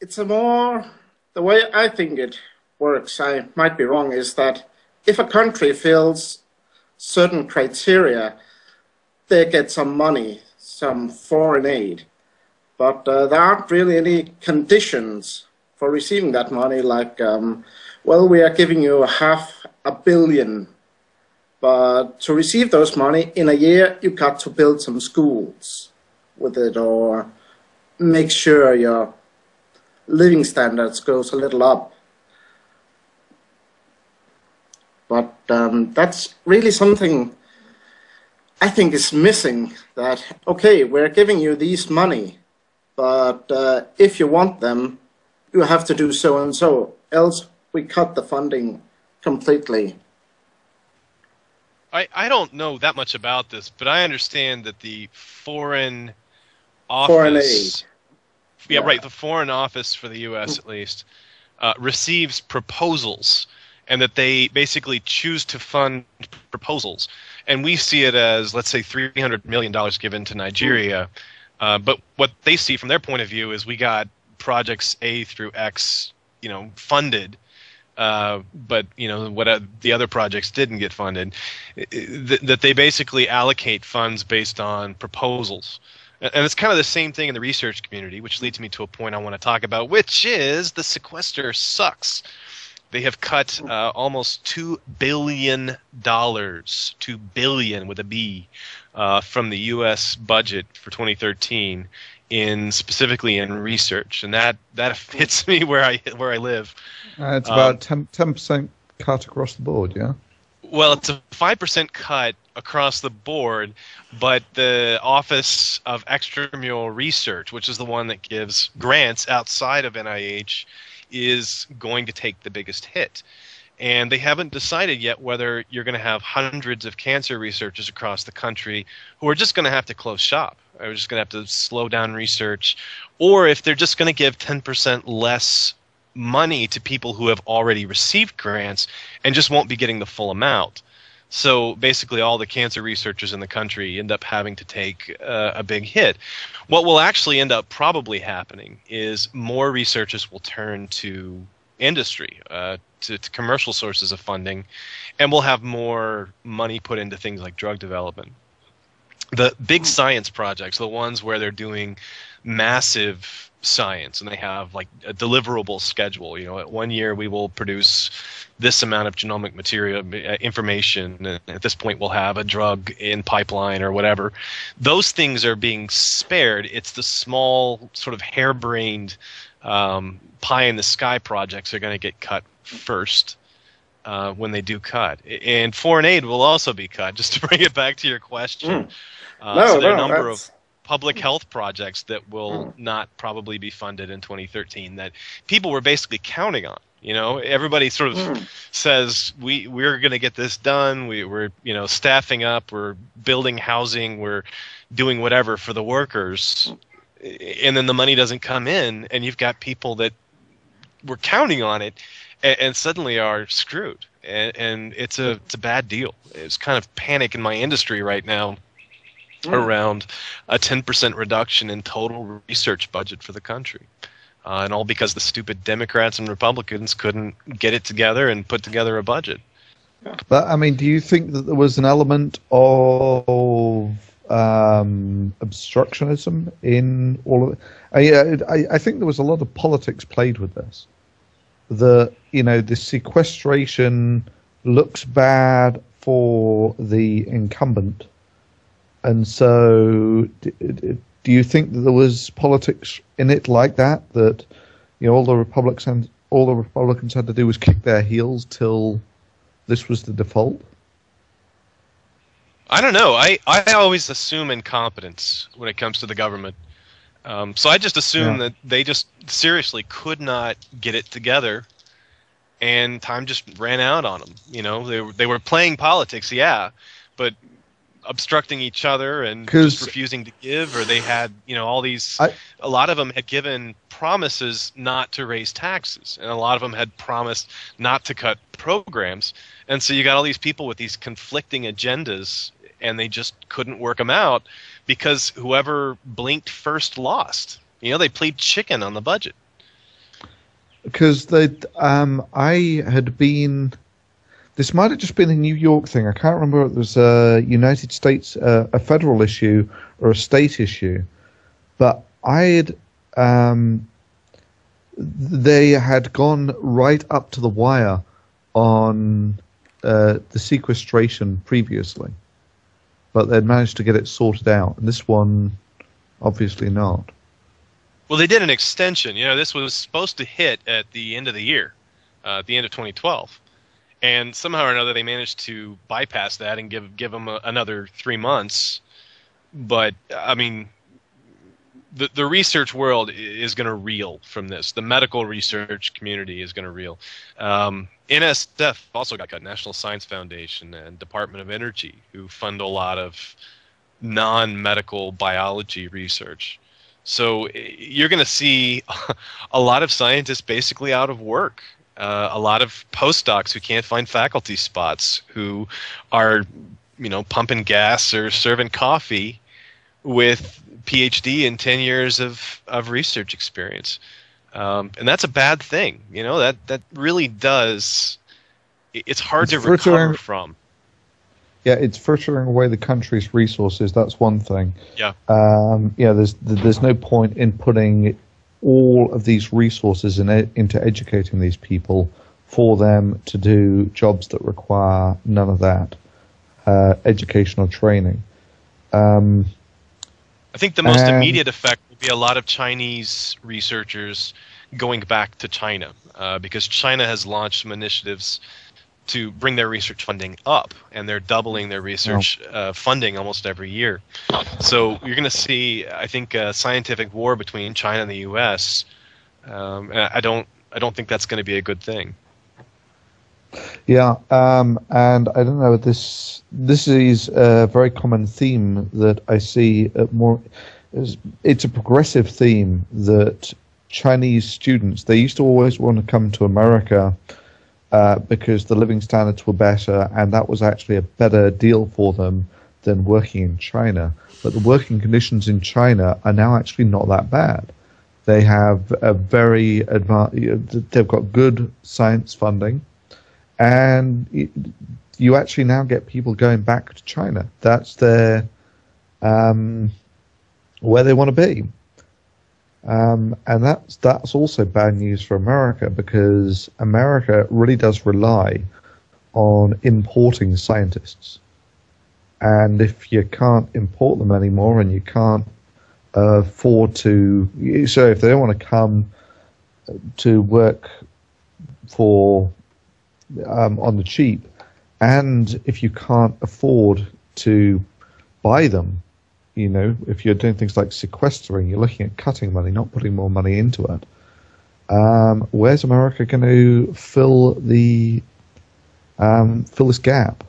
It's the way I think it works, I might be wrong, is that if a country fills certain criteria, they get some money, some foreign aid. But there aren't really any conditions for receiving that money, like, we are giving you $500 million. But to receive those money in a year, you got to build some schools with it, or make sure your living standards goes a little up. But that's really something I think is missing, that, okay, we're giving you these money, but if you want them, you have to do so and so, else we cut the funding completely. I don't know that much about this, but I understand that the foreign office... the foreign office for the U.S. at least, receives proposals, and that they basically choose to fund proposals. And we see it as, let's say, $300 million given to Nigeria. But what they see from their point of view is we got projects A through X, funded. But, what the other projects didn't get funded. That they basically allocate funds based on proposals. And it's kind of the same thing in the research community, which leads me to a point I want to talk about, which is the sequester sucks. They have cut almost $2 billion, $2 billion with a B, from the U.S. budget for 2013, specifically in research, and that hits me where I live. It's about 10% cut across the board, yeah. Well, it's a 5% cut across the board, but the Office of Extramural Research, which is the one that gives grants outside of NIH, is going to take the biggest hit. And they haven't decided yet whether you're going to have hundreds of cancer researchers across the country who are just going to have to close shop. Or just going to have to slow down research. Or if they're just going to give 10% less money to people who have already received grants and just won't be getting the full amount. So basically all the cancer researchers in the country end up having to take a big hit. What will actually end up probably happening is more researchers will turn to industry, to commercial sources of funding, and we'll have more money put into things like drug development. The big science projects, the ones where they're doing massive science and they have like a deliverable schedule, you know, at 1 year we will produce this amount of genomic material information, and at this point we'll have a drug in pipeline or whatever. Those things are being spared. It's the small sort of harebrained pie in the sky projects are going to get cut first when they do cut. And foreign aid will also be cut, just to bring it back to your question. So there are a number of public health projects that will not probably be funded in 2013 that people were basically counting on. You know, everybody sort of says we're going to get this done. We're staffing up. We're building housing. We're doing whatever for the workers, and then the money doesn't come in, and you've got people that were counting on it, and suddenly are screwed. And it's a bad deal. It's kind of panic in my industry right now around a 10% reduction in total research budget for the country. And all because the stupid Democrats and Republicans couldn't get it together and put together a budget. But, I mean, do you think that there was an element of obstructionism in all of it? I think there was a lot of politics played with this. The sequestration looks bad for the incumbent. And so, do you think that there was politics in it like that? That all the Republicans had to do was kick their heels till this was the default. I don't know. I always assume incompetence when it comes to the government. So I just assume that they just seriously could not get it together, and time just ran out on them. They were playing politics, but obstructing each other and just refusing to give, or they had all these a lot of them had given promises not to raise taxes, and a lot of them had promised not to cut programs, and so you got all these people with these conflicting agendas, and they just couldn't work them out because whoever blinked first lost. They played chicken on the budget. Because I had been. This might have just been a New York thing. I can't remember if it was a United States, a federal issue or a state issue. But they had gone right up to the wire on the sequestration previously. But they'd managed to get it sorted out. And this one, obviously not. Well, they did an extension. This was supposed to hit at the end of the year, at the end of 2012. And somehow or another, they managed to bypass that and give them another 3 months. But I mean, the research world is going to reel from this. The medical research community is going to reel. NSF also got cut. National Science Foundation and Department of Energy, who fund a lot of non-medical biology research. So you're going to see a lot of scientists basically out of work. A lot of postdocs who can't find faculty spots, who are, pumping gas or serving coffee with PhD and 10 years of research experience. And that's a bad thing. That really does. It's hard to recover from. Yeah, it's frittering away the country's resources. That's one thing. Yeah. There's no point in putting all of these resources into educating these people for them to do jobs that require none of that educational training. I think the most immediate effect will be a lot of Chinese researchers going back to China because China has launched some initiatives to bring their research funding up, and they're doubling their research funding almost every year. So you're going to see, I think, a scientific war between China and the U.S. And I don't think that's going to be a good thing. Yeah, and I don't know. This is a very common theme that I see more. It's a progressive theme that Chinese students, they used to always want to come to America because the living standards were better, and that was actually a better deal for them than working in China. But the working conditions in China are now actually not that bad. They have a very advanced, they've got good science funding, and you actually now get people going back to China. That's their where they want to be. And that's also bad news for America, because America really does rely on importing scientists. And if you can't import them anymore, and you can't afford to, so if they don't want to come to work for on the cheap, and if you can't afford to buy them, you know, if you're doing things like sequestering, you're looking at cutting money, not putting more money into it. Where's America going to fill this gap?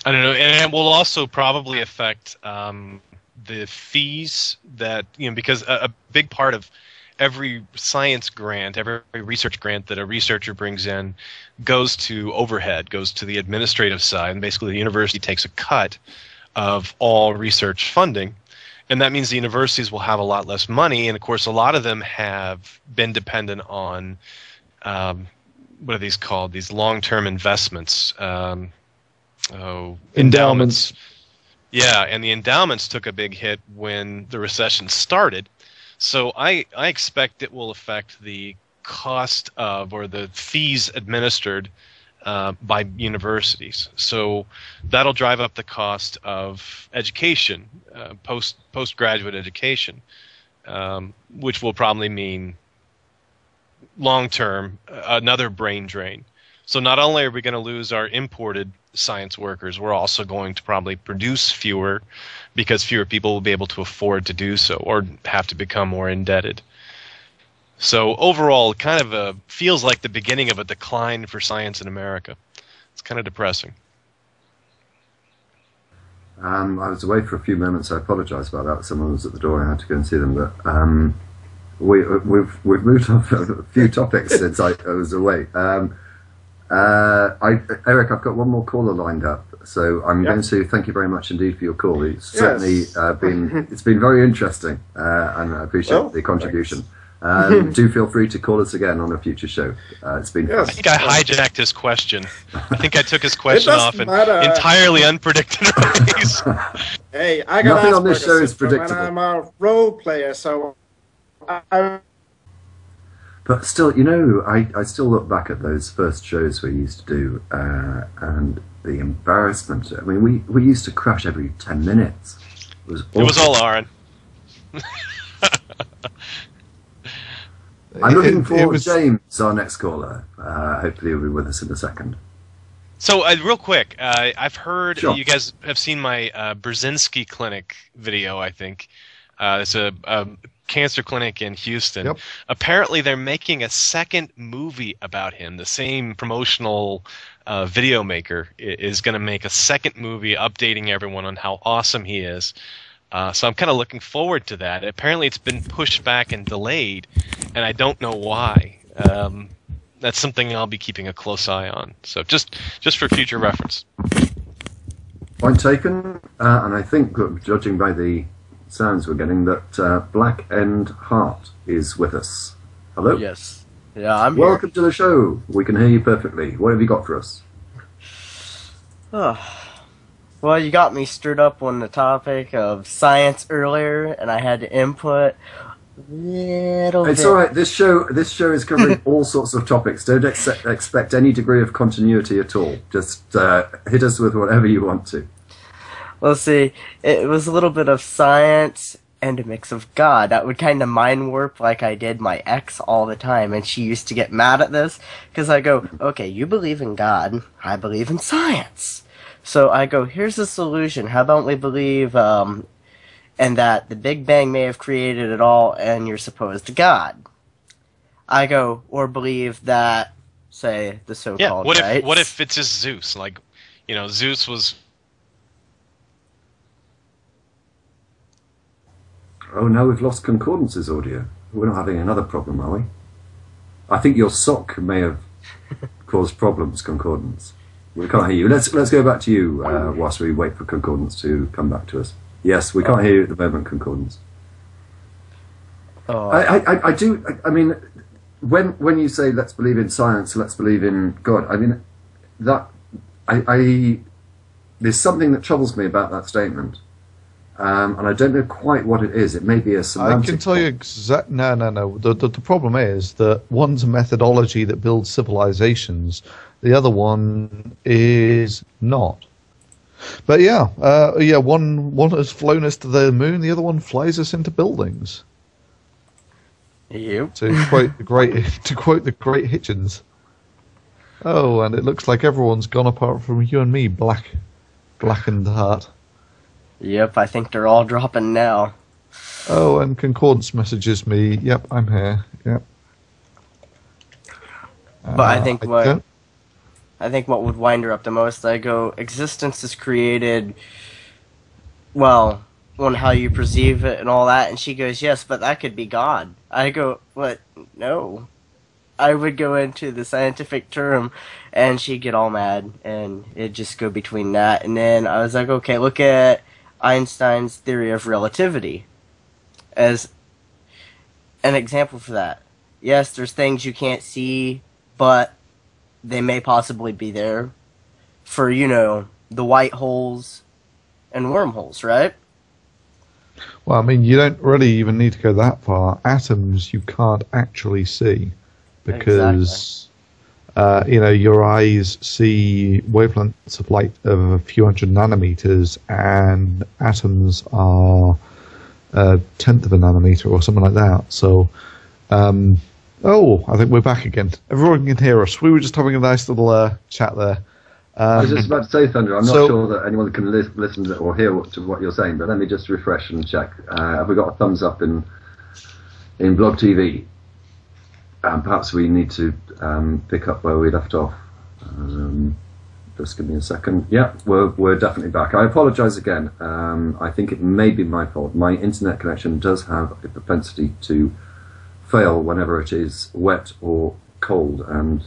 I don't know, and it will also probably affect the fees that, you know, because a big part of every science grant, every research grant that a researcher brings in goes to overhead, goes to the administrative side, and basically the university takes a cut of all research funding, and that means the universities will have a lot less money. And of course, a lot of them have been dependent on what are these called? These long-term investments, endowments. Yeah, and the endowments took a big hit when the recession started. So I expect it will affect the cost of, or the fees administered by universities. So that'll drive up the cost of education, postgraduate education, which will probably mean long-term another brain drain. So not only are we going to lose our imported science workers, we're also going to probably produce fewer, because fewer people will be able to afford to do so, or have to become more indebted. So overall, it kind of feels like the beginning of a decline for science in America. It's kind of depressing. I was away for a few moments. I apologise about that. Someone was at the door. I had to go and see them. But we've moved on a few topics since I was away. Eric, I've got one more caller lined up, so I'm going to thank you very much indeed for your call. It's certainly been very interesting, and I appreciate the contribution. Do feel free to call us again on a future show. It's been fun. I think I hijacked his question. I think I took his question off in entirely unpredictable ways. Hey, I got nothing on this show is predictable. I'm a role player, so But still, you know, I still look back at those first shows we used to do, and the embarrassment. I mean, we used to crash every 10 minutes. It was all Aaron. I'm looking for James, our next caller. Hopefully he'll be with us in a second. So, real quick, I've heard you guys have seen my Brzezinski Clinic video, I think. It's a cancer clinic in Houston. Yep. Apparently, they're making a second movie about him. The same promotional video maker is going to make a second movie updating everyone on how awesome he is. So I'm kind of looking forward to that. Apparently, it's been pushed back and delayed, and I don't know why. That's something I'll be keeping a close eye on. So just for future reference. Point taken, and I think, judging by the sounds we're getting, that Black End Heart is with us. Hello? Yes. Yeah, I'm Welcome to the show. We can hear you perfectly. What have you got for us? Well, you got me stirred up on the topic of science earlier, and I had to input a little bit. It's all right. This show is covering all sorts of topics. Don't expect any degree of continuity at all. Just hit us with whatever you want to. Well, see, it was a little bit of science and a mix of God. That would kind of mind warp like I did my ex all the time, and she used to get mad at this, because I go, okay, you believe in God, I believe in science. So I go, here's the solution. How about we believe and that the Big Bang may have created it all and you're supposed God. I go, or believe that, say, the so-called rights. What if it's just Zeus? Like, you know, Zeus was... Oh, now we've lost Concordance's audio. We're not having another problem, are we? I think your sock may have caused problems, Concordance. We can't hear you. Let's go back to you whilst we wait for Concordance to come back to us. Yes, we can't hear you at the moment, Concordance. Oh. I do. I mean, when you say let's believe in science, let's believe in God. I mean, that there's something that troubles me about that statement, and I don't know quite what it is. It may be a semantic. I can tell you exactly. No. The problem is that one's a methodology that builds civilizations. The other one is not. But one has flown us to the moon. The other one flies us into buildings. Yep. To quote the great Hitchens. Oh, and it looks like everyone's gone apart from you and me, blackened heart. Yep, I think they're all dropping now. Oh, and Concordance messages me. Yep, I'm here. Yep. But I think what would wind her up the most, I go, existence is created, well, on how you perceive it and all that, and she goes, yes, but that could be God. I go, what? No. I would go into the scientific term, and she'd get all mad, and it'd just go between that, and then I was like, okay, look at Einstein's theory of relativity as an example for that. Yes, there's things you can't see, but they may possibly be there for, the white holes and wormholes, right? Well, I mean, you don't really even need to go that far. Atoms you can't actually see because, your eyes see wavelengths of light of a few hundred nanometers, and atoms are a tenth of a nanometer or something like that. So, I think we're back again. Everyone can hear us. We were just having a nice little chat there. I was just about to say, Thunder, I'm not sure that anyone can listen to or hear what you're saying, but let me just refresh and check. Have we got a thumbs up in Blog TV? Perhaps we need to pick up where we left off. Just give me a second. Yeah, we're definitely back. I apologise again. I think it may be my fault. My internet connection does have a propensity to fail whenever it is wet or cold, and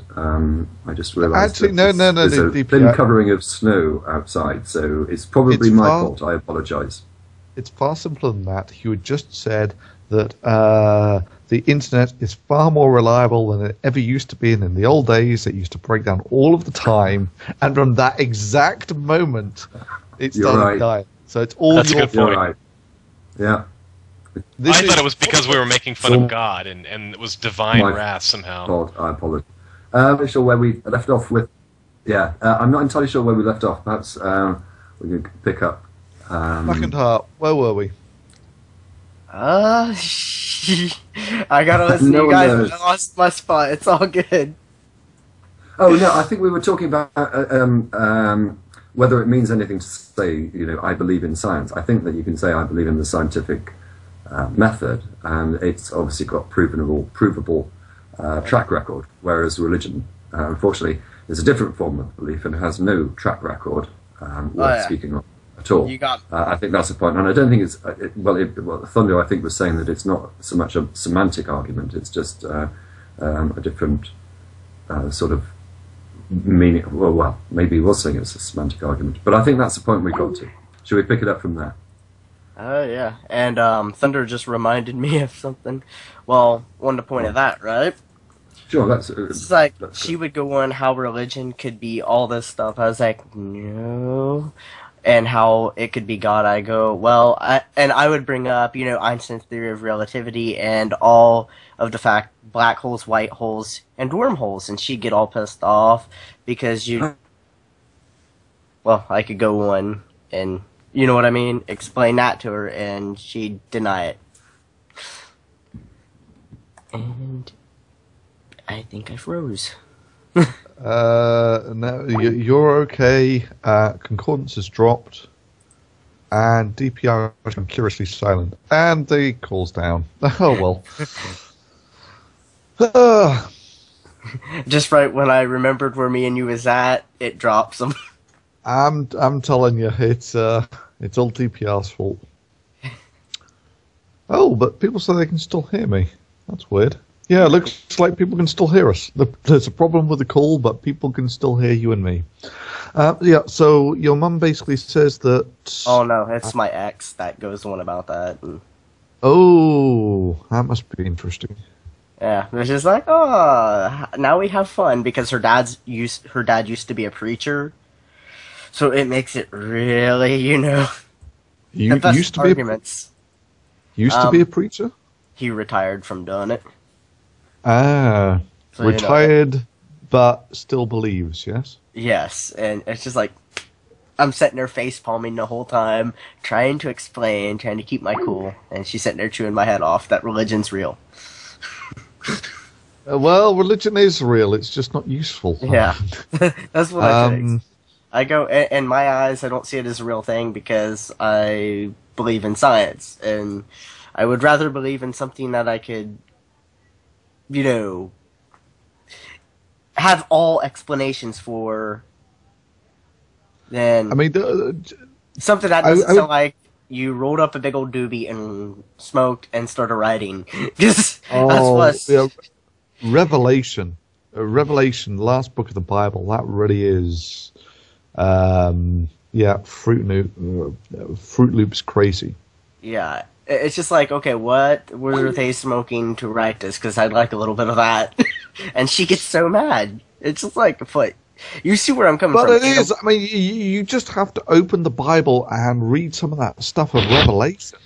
I just realised actually there's a thin covering of snow outside, so it's probably my fault. I apologise. It's far simpler than that. You had just said that the internet is far more reliable than it ever used to be, and in the old days it used to break down all of the time, and from that exact moment it started dying. So it's all That's your a good point. You're right. Yeah. I thought it was because we were making fun of God and it was divine wrath somehow. I apologize. I'm not sure where we left off with. Yeah, I'm not entirely sure where we left off. Perhaps we can pick up. Blackened Heart. Where were we? I gotta listen to you guys. I lost my spot. It's all good. Oh no, I think we were talking about whether it means anything to say. I believe in science. I think that you can say I believe in the scientific method, and it's obviously got provable track record, whereas religion, unfortunately, is a different form of belief and has no track record worth speaking of at all. I think that's the point, and I don't think it's Thunder, I think, was saying that it's not so much a semantic argument, it's just a different sort of meaning. Well, maybe he was saying it's a semantic argument, but I think that's the point we got to. Should we pick it up from there? Oh, yeah. And Thunder just reminded me of something. Well, wanted to point at that, right? Sure, that's... It's like, she would go on how religion could be all this stuff. I was like, no. And how it could be God. I go, well, I would bring up, Einstein's theory of relativity and all of the fact black holes, white holes, and wormholes. And she'd get all pissed off because well, I could go on and... You know what I mean? Explain that to her, and she'd deny it. And I think I froze. No, you're okay. Concordance has dropped, and DPR is curiously silent, and the call's down. Oh well. Just right when I remembered where me and you was at, it drops them. I'm telling you, it's all DPR's fault. Oh, but people say they can still hear me. That's weird. Yeah, it looks like people can still hear us. There's a problem with the call, but people can still hear you and me. Yeah, so your mum basically says that... Oh, no, it's my ex that goes on about that. And, oh, that must be interesting. yeah, it's just like, oh, now we have fun, because her dad used to be a preacher, so it makes it really, the best used to arguments. Used to be a preacher? He retired from doing it. Ah, So, retired, but still believes, yes? Yes, and it's just like, I'm sitting there face palming the whole time, trying to explain, trying to keep my cool, and she's sitting there chewing my head off that religion's real. Well, religion is real, it's just not useful. Yeah, that's what I think. I go, in my eyes, I don't see it as a real thing because I believe in science, and I would rather believe in something that I could, have all explanations for than something that doesn't sound like you rolled up a big old doobie and smoked and started writing. Just that's what. Revelation, the last book of the Bible, that really is, Fruit Loop's crazy. Yeah, it's just like, okay, what were they smoking to write this? Because I'd like a little bit of that. And she gets so mad. It's just like, but you see where I'm coming from. But it is. I mean, you just have to open the Bible and read some of that stuff of Revelation.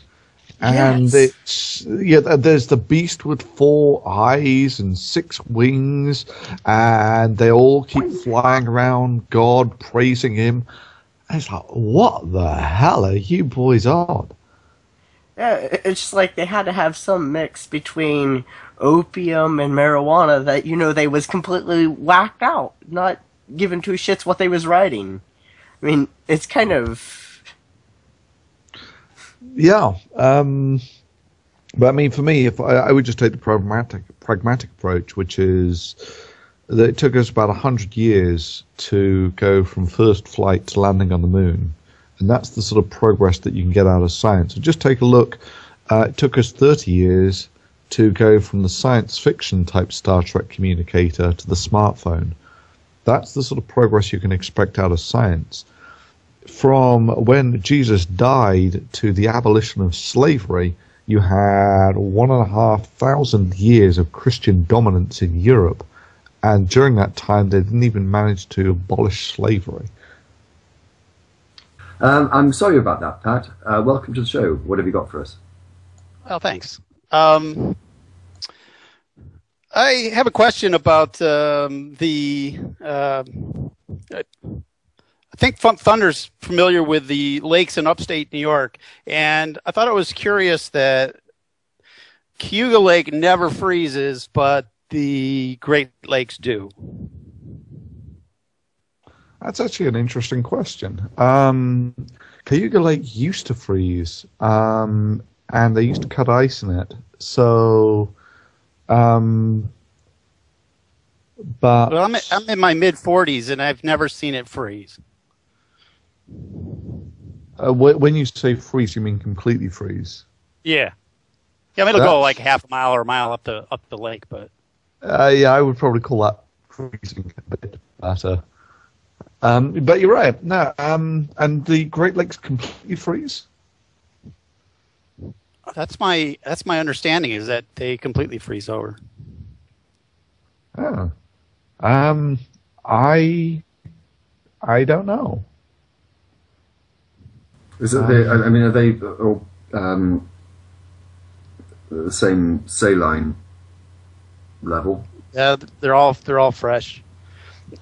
And it's there's the beast with 4 eyes and 6 wings, and they all keep flying around God, praising him. And it's like, what the hell are you boys on? Yeah, it's just like they had to have some mix between opium and marijuana that, they was completely whacked out, not giving 2 shits what they was writing. I mean, it's kind of... Yeah, but I mean, for me, if I would just take the pragmatic approach, which is that it took us about 100 years to go from first flight to landing on the moon, and that's the sort of progress that you can get out of science. So just take a look. It took us 30 years to go from the science fiction type Star Trek communicator to the smartphone. That's the sort of progress you can expect out of science. From when Jesus died to the abolition of slavery, you had 1,500 years of Christian dominance in Europe, and during that time they didn't even manage to abolish slavery. I'm sorry about that, Pat. Welcome to the show. What have you got for us? Well, thanks. I have a question about I think Thunder's familiar with the lakes in upstate New York, and I thought it was curious that Cayuga Lake never freezes, but the Great Lakes do. That's actually an interesting question. Cayuga Lake used to freeze, and they used to cut ice in it. So, but well, I'm in my mid-40s, and I've never seen it freeze. When you say freeze, you mean completely freeze? Yeah. Yeah, I mean, it'll go like half a mile or a mile up the lake, but... yeah, I would probably call that freezing a bit better. But you're right. No, and the Great Lakes completely freeze? That's my understanding, is that they completely freeze over. Oh. I don't know. Is it are they all the same saline level? Yeah, they're all fresh.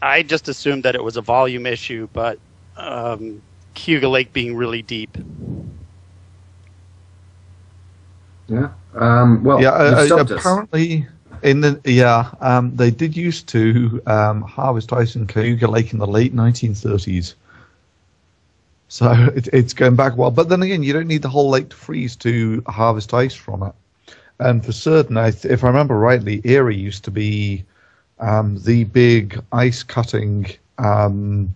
I just assumed that it was a volume issue, but Cayuga Lake being really deep. Yeah. Well, apparently they did used to harvest ice in Cayuga Lake in the late 1930s. So it's going back a while. But then again, you don't need the whole lake to freeze to harvest ice from it. And for certain, if I remember rightly, Erie used to be the big ice cutting. They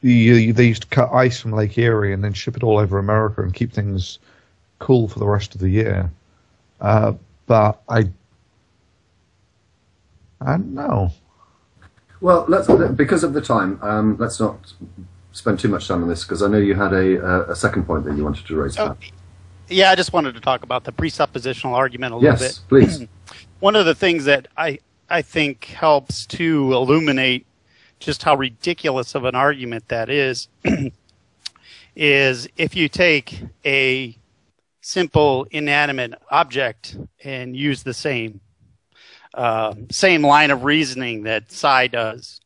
used to cut ice from Lake Erie and then ship it all over America and keep things cool for the rest of the year. But I don't know. Well, because of the time, let's not spend too much time on this, because I know you had a second point that you wanted to raise. Yeah, I just wanted to talk about the presuppositional argument a little bit. Yes, please. One of the things that I think helps to illuminate just how ridiculous of an argument that is if you take a simple inanimate object and use the same line of reasoning that psi does.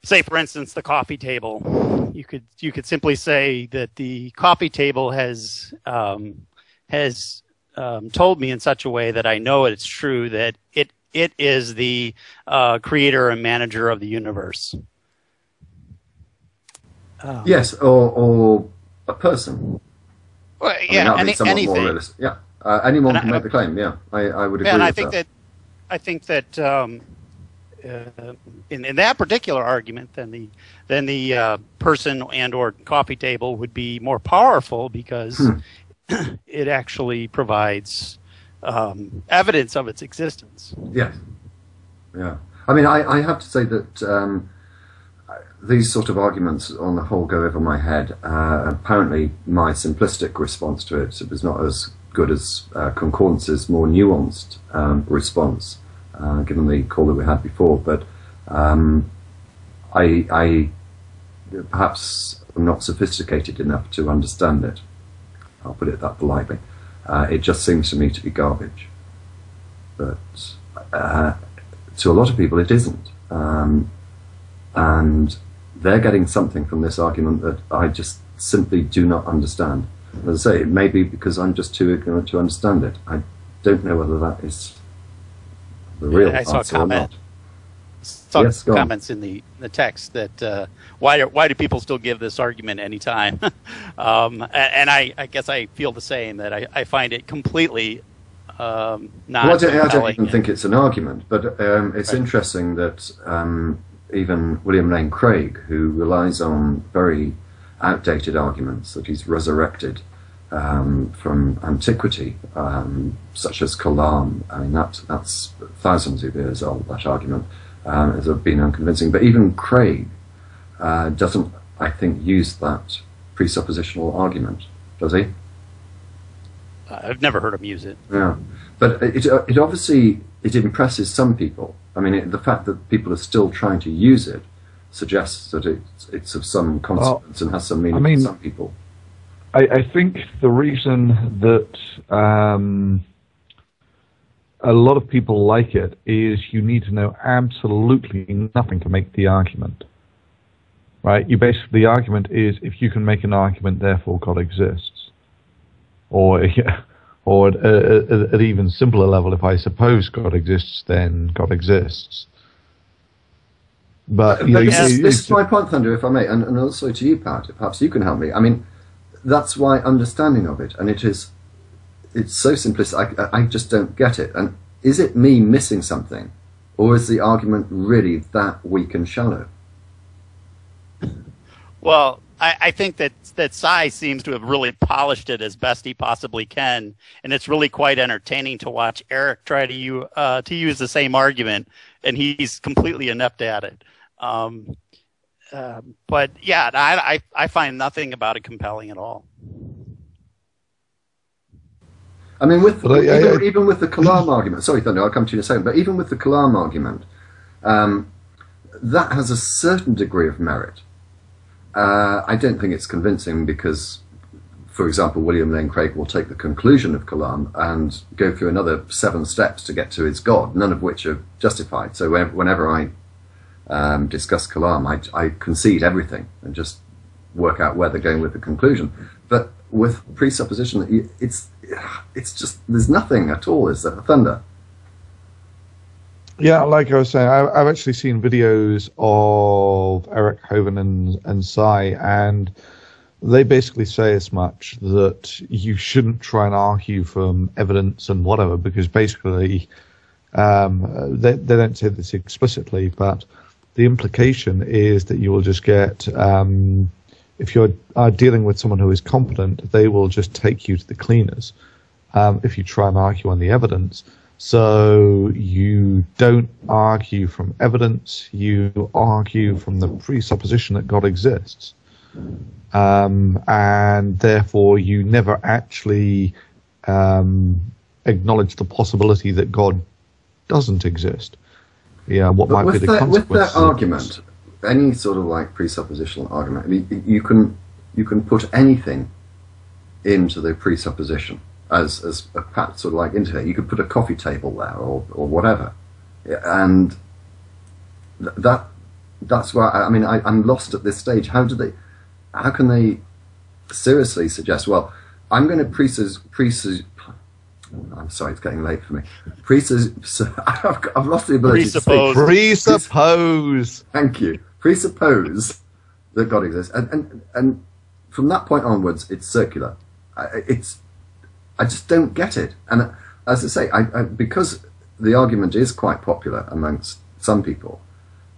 Say, for instance, the coffee table. You could simply say that the coffee table has told me in such a way that I know it's true that it is the creator and manager of the universe. Yes, or a person. Well, yeah, anything. Yeah, anyone can make the claim. Yeah, I would agree. And with I think that in that particular argument, then the person and or coffee table would be more powerful because it actually provides evidence of its existence. Yes. Yeah. I mean, I have to say that these sort of arguments on the whole go over my head. Apparently, my simplistic response to it was not as good as Concordance's more nuanced response, given the call that we had before. But I perhaps am not sophisticated enough to understand it. I'll put it that politely. It just seems to me to be garbage. But to a lot of people, it isn't. And they're getting something from this argument that I just simply do not understand. As I say, it may be because I'm just too ignorant to understand it. I don't know whether that is the real answer or not. I saw comments in the text that why do people still give this argument any time? And I guess I feel the same, that I find it completely not. Well, I don't even think it's an argument, but it's interesting that even William Lane Craig, who relies on very outdated arguments that he's resurrected from antiquity, such as Kalam. I mean, that's thousands of years old, that argument. Has been unconvincing. But even Craig doesn't, I think, use that presuppositional argument, does he? I've never heard him use it. Yeah, but it obviously impresses some people. I mean, the fact that people are still trying to use it suggests that it's of some consequence and has some meaning to some people. I think the reason that a lot of people like it is you need to know absolutely nothing to make the argument. Right? The argument is, if you can make an argument, therefore God exists. Or at an even simpler level, if I suppose God exists, then God exists. But this is my point, Thunder, if I may, and also to you, Pat, perhaps you can help me. I mean, that's my understanding of it, and it's so simplistic, I just don't get it. And is it me missing something, or is the argument really that weak and shallow? Well, I think that Cy seems to have really polished it as best he possibly can, and it's really quite entertaining to watch Eric try to use the same argument, and he's completely inept at it. But yeah, I find nothing about it compelling at all. I mean, even with the Kalam argument, sorry, Thunder, I'll come to you in a second, but even with the Kalam argument, that has a certain degree of merit. I don't think it's convincing because, for example, William Lane Craig will take the conclusion of Kalam and go through another 7 steps to get to his God, none of which are justified. So whenever I discuss Kalam, I concede everything and just work out where they're going with the conclusion. But with presupposition, it's just, there's nothing at all, is there, Thunder? Yeah, like I was saying, I've actually seen videos of Eric Hovind and Cy, and they basically say as much, that you shouldn't try and argue from evidence and whatever, because basically they don't say this explicitly, but the implication is that you will just get, if you're dealing with someone who is competent, they will just take you to the cleaners. if you try and argue on the evidence. So you don't argue from evidence, you argue from the presupposition that God exists. And therefore you never actually acknowledge the possibility that God doesn't exist. Yeah, what but might be the consequences? With that argument, any sort of like presuppositional argument, I mean, you can put anything into the presupposition as a Pat sort of like indicated. You could put a coffee table there or whatever, and that's why I mean I'm lost at this stage. How can they seriously suggest? Well, I'm going to I'm sorry, it's getting late for me. I've lost the ability to speak. Presuppose. Thank you. Presuppose that God exists, and from that point onwards, it's circular. I just don't get it. And as I say, I because the argument is quite popular amongst some people,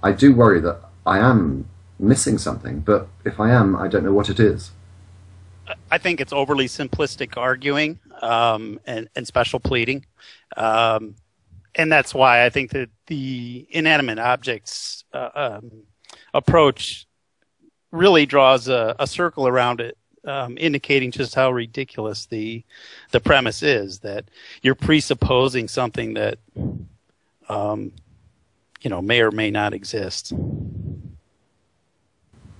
I do worry that I am missing something. But if I am, I don't know what it is. I think it's overly simplistic arguing and special pleading. And that's why I think that the inanimate objects approach really draws a circle around it, indicating just how ridiculous the premise is, that you're presupposing something that may or may not exist.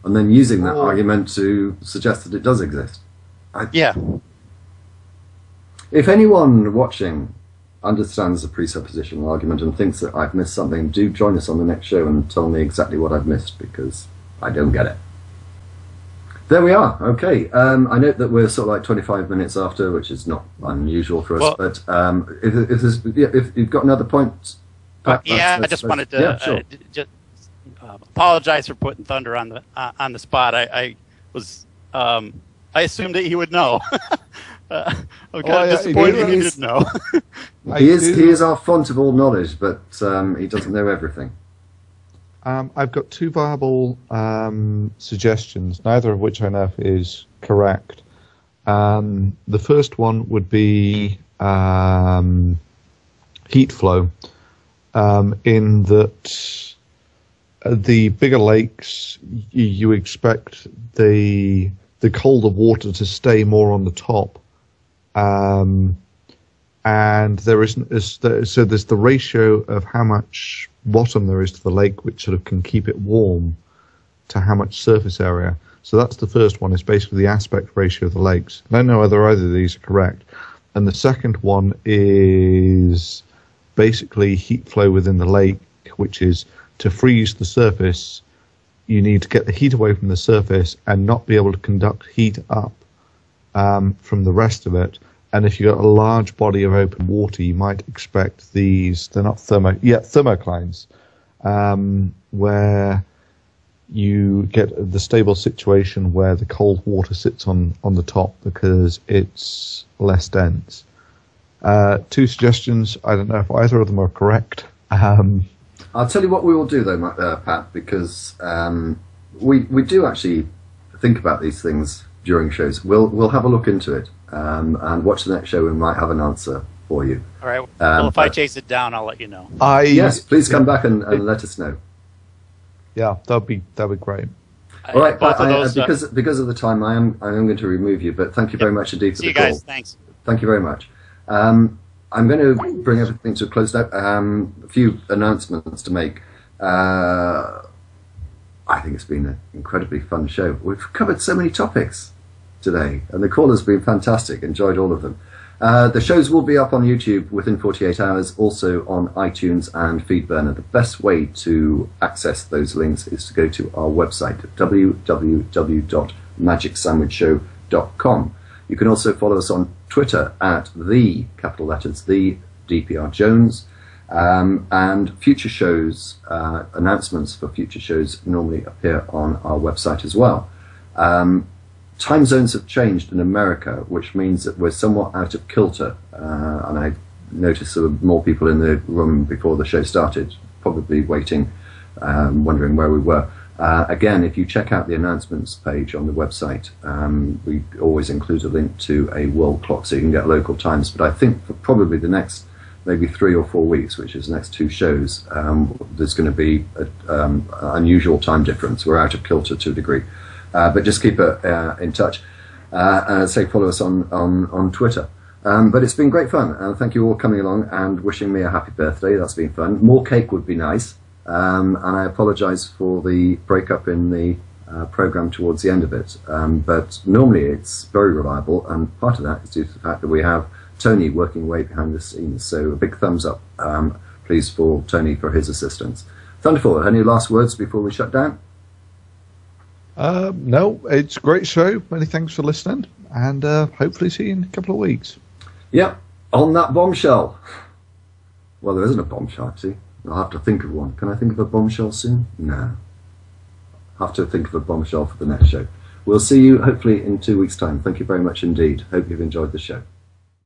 And then using that argument to suggest that it does exist. Yeah. If anyone watching understands the presuppositional argument and thinks that I've missed something, do join us on the next show and tell me exactly what I've missed, because I don't get it. There we are. Okay. I note that we're sort of like 25 minutes after, which is not unusual for us. But if you've got another point... I just wanted to apologize for putting Thunder on the spot. I assumed that he would know. I'm kind of disappointed he didn't know. He is our font of all knowledge, but he doesn't know everything. I've got two viable suggestions, neither of which I know is correct. The first one would be heat flow, in that the bigger lakes, you expect the colder water to stay more on the top, and there isn't so there's the ratio of how much bottom there is to the lake, which sort of can keep it warm, to how much surface area. So that's the first one, is basically the aspect ratio of the lakes. I don't know whether either of these are correct. And the second one is basically heat flow within the lake, which is to freeze the surface, you need to get the heat away from the surface and not be able to conduct heat up from the rest of it. And if you've got a large body of open water, you might expect these, they're not thermoclines, where you get the stable situation where the cold water sits on the top because it's less dense. Two suggestions. I don't know if either of them are correct. I'll tell you what we will do, though, Pat, because we do actually think about these things during shows. We'll have a look into it and watch the next show. We might have an answer for you. All right. Well, if I chase it down, I'll let you know. Yes, please come back and let us know. Yeah, that'd be great. All right, Pat, because of the time, I am going to remove you. But thank you very much indeed for the call. See you guys. Thanks. Thank you very much. I'm going to bring everything to a close now. A few announcements to make. I think it's been an incredibly fun show. We've covered so many topics today, and the call has been fantastic. Enjoyed all of them. The shows will be up on YouTube within 48 hours, also on iTunes and Feedburner. The best way to access those links is to go to our website at www.magicsandwichshow.com. You can also follow us on Twitter at the DPR Jones, and future shows, announcements for future shows normally appear on our website as well. Time zones have changed in America, which means that we're somewhat out of kilter, and I noticed there were more people in the room before the show started, probably waiting, wondering where we were. Again, if you check out the announcements page on the website, we always include a link to a world clock so you can get local times. But I think for probably the next maybe 3 or 4 weeks, which is the next 2 shows, there's going to be an unusual time difference. We're out of kilter to a degree. But just keep in touch. And say follow us on Twitter. But it's been great fun. Thank you all coming along and wishing me a happy birthday. That's been fun. More cake would be nice. And I apologise for the breakup in the programme towards the end of it. But normally it's very reliable, and part of that is due to the fact that we have Tony working way behind the scenes. So a big thumbs up, please, for Tony for his assistance. Thunderfall, any last words before we shut down? No, it's a great show. Many thanks for listening, and hopefully see you in a couple of weeks. Yep, on that bombshell. Well, there isn't a bombshell, actually. I'll have to think of one. Can I think of a bombshell soon? No. I'll have to think of a bombshell for the next show. We'll see you hopefully in 2 weeks' time. Thank you very much indeed. Hope you've enjoyed the show.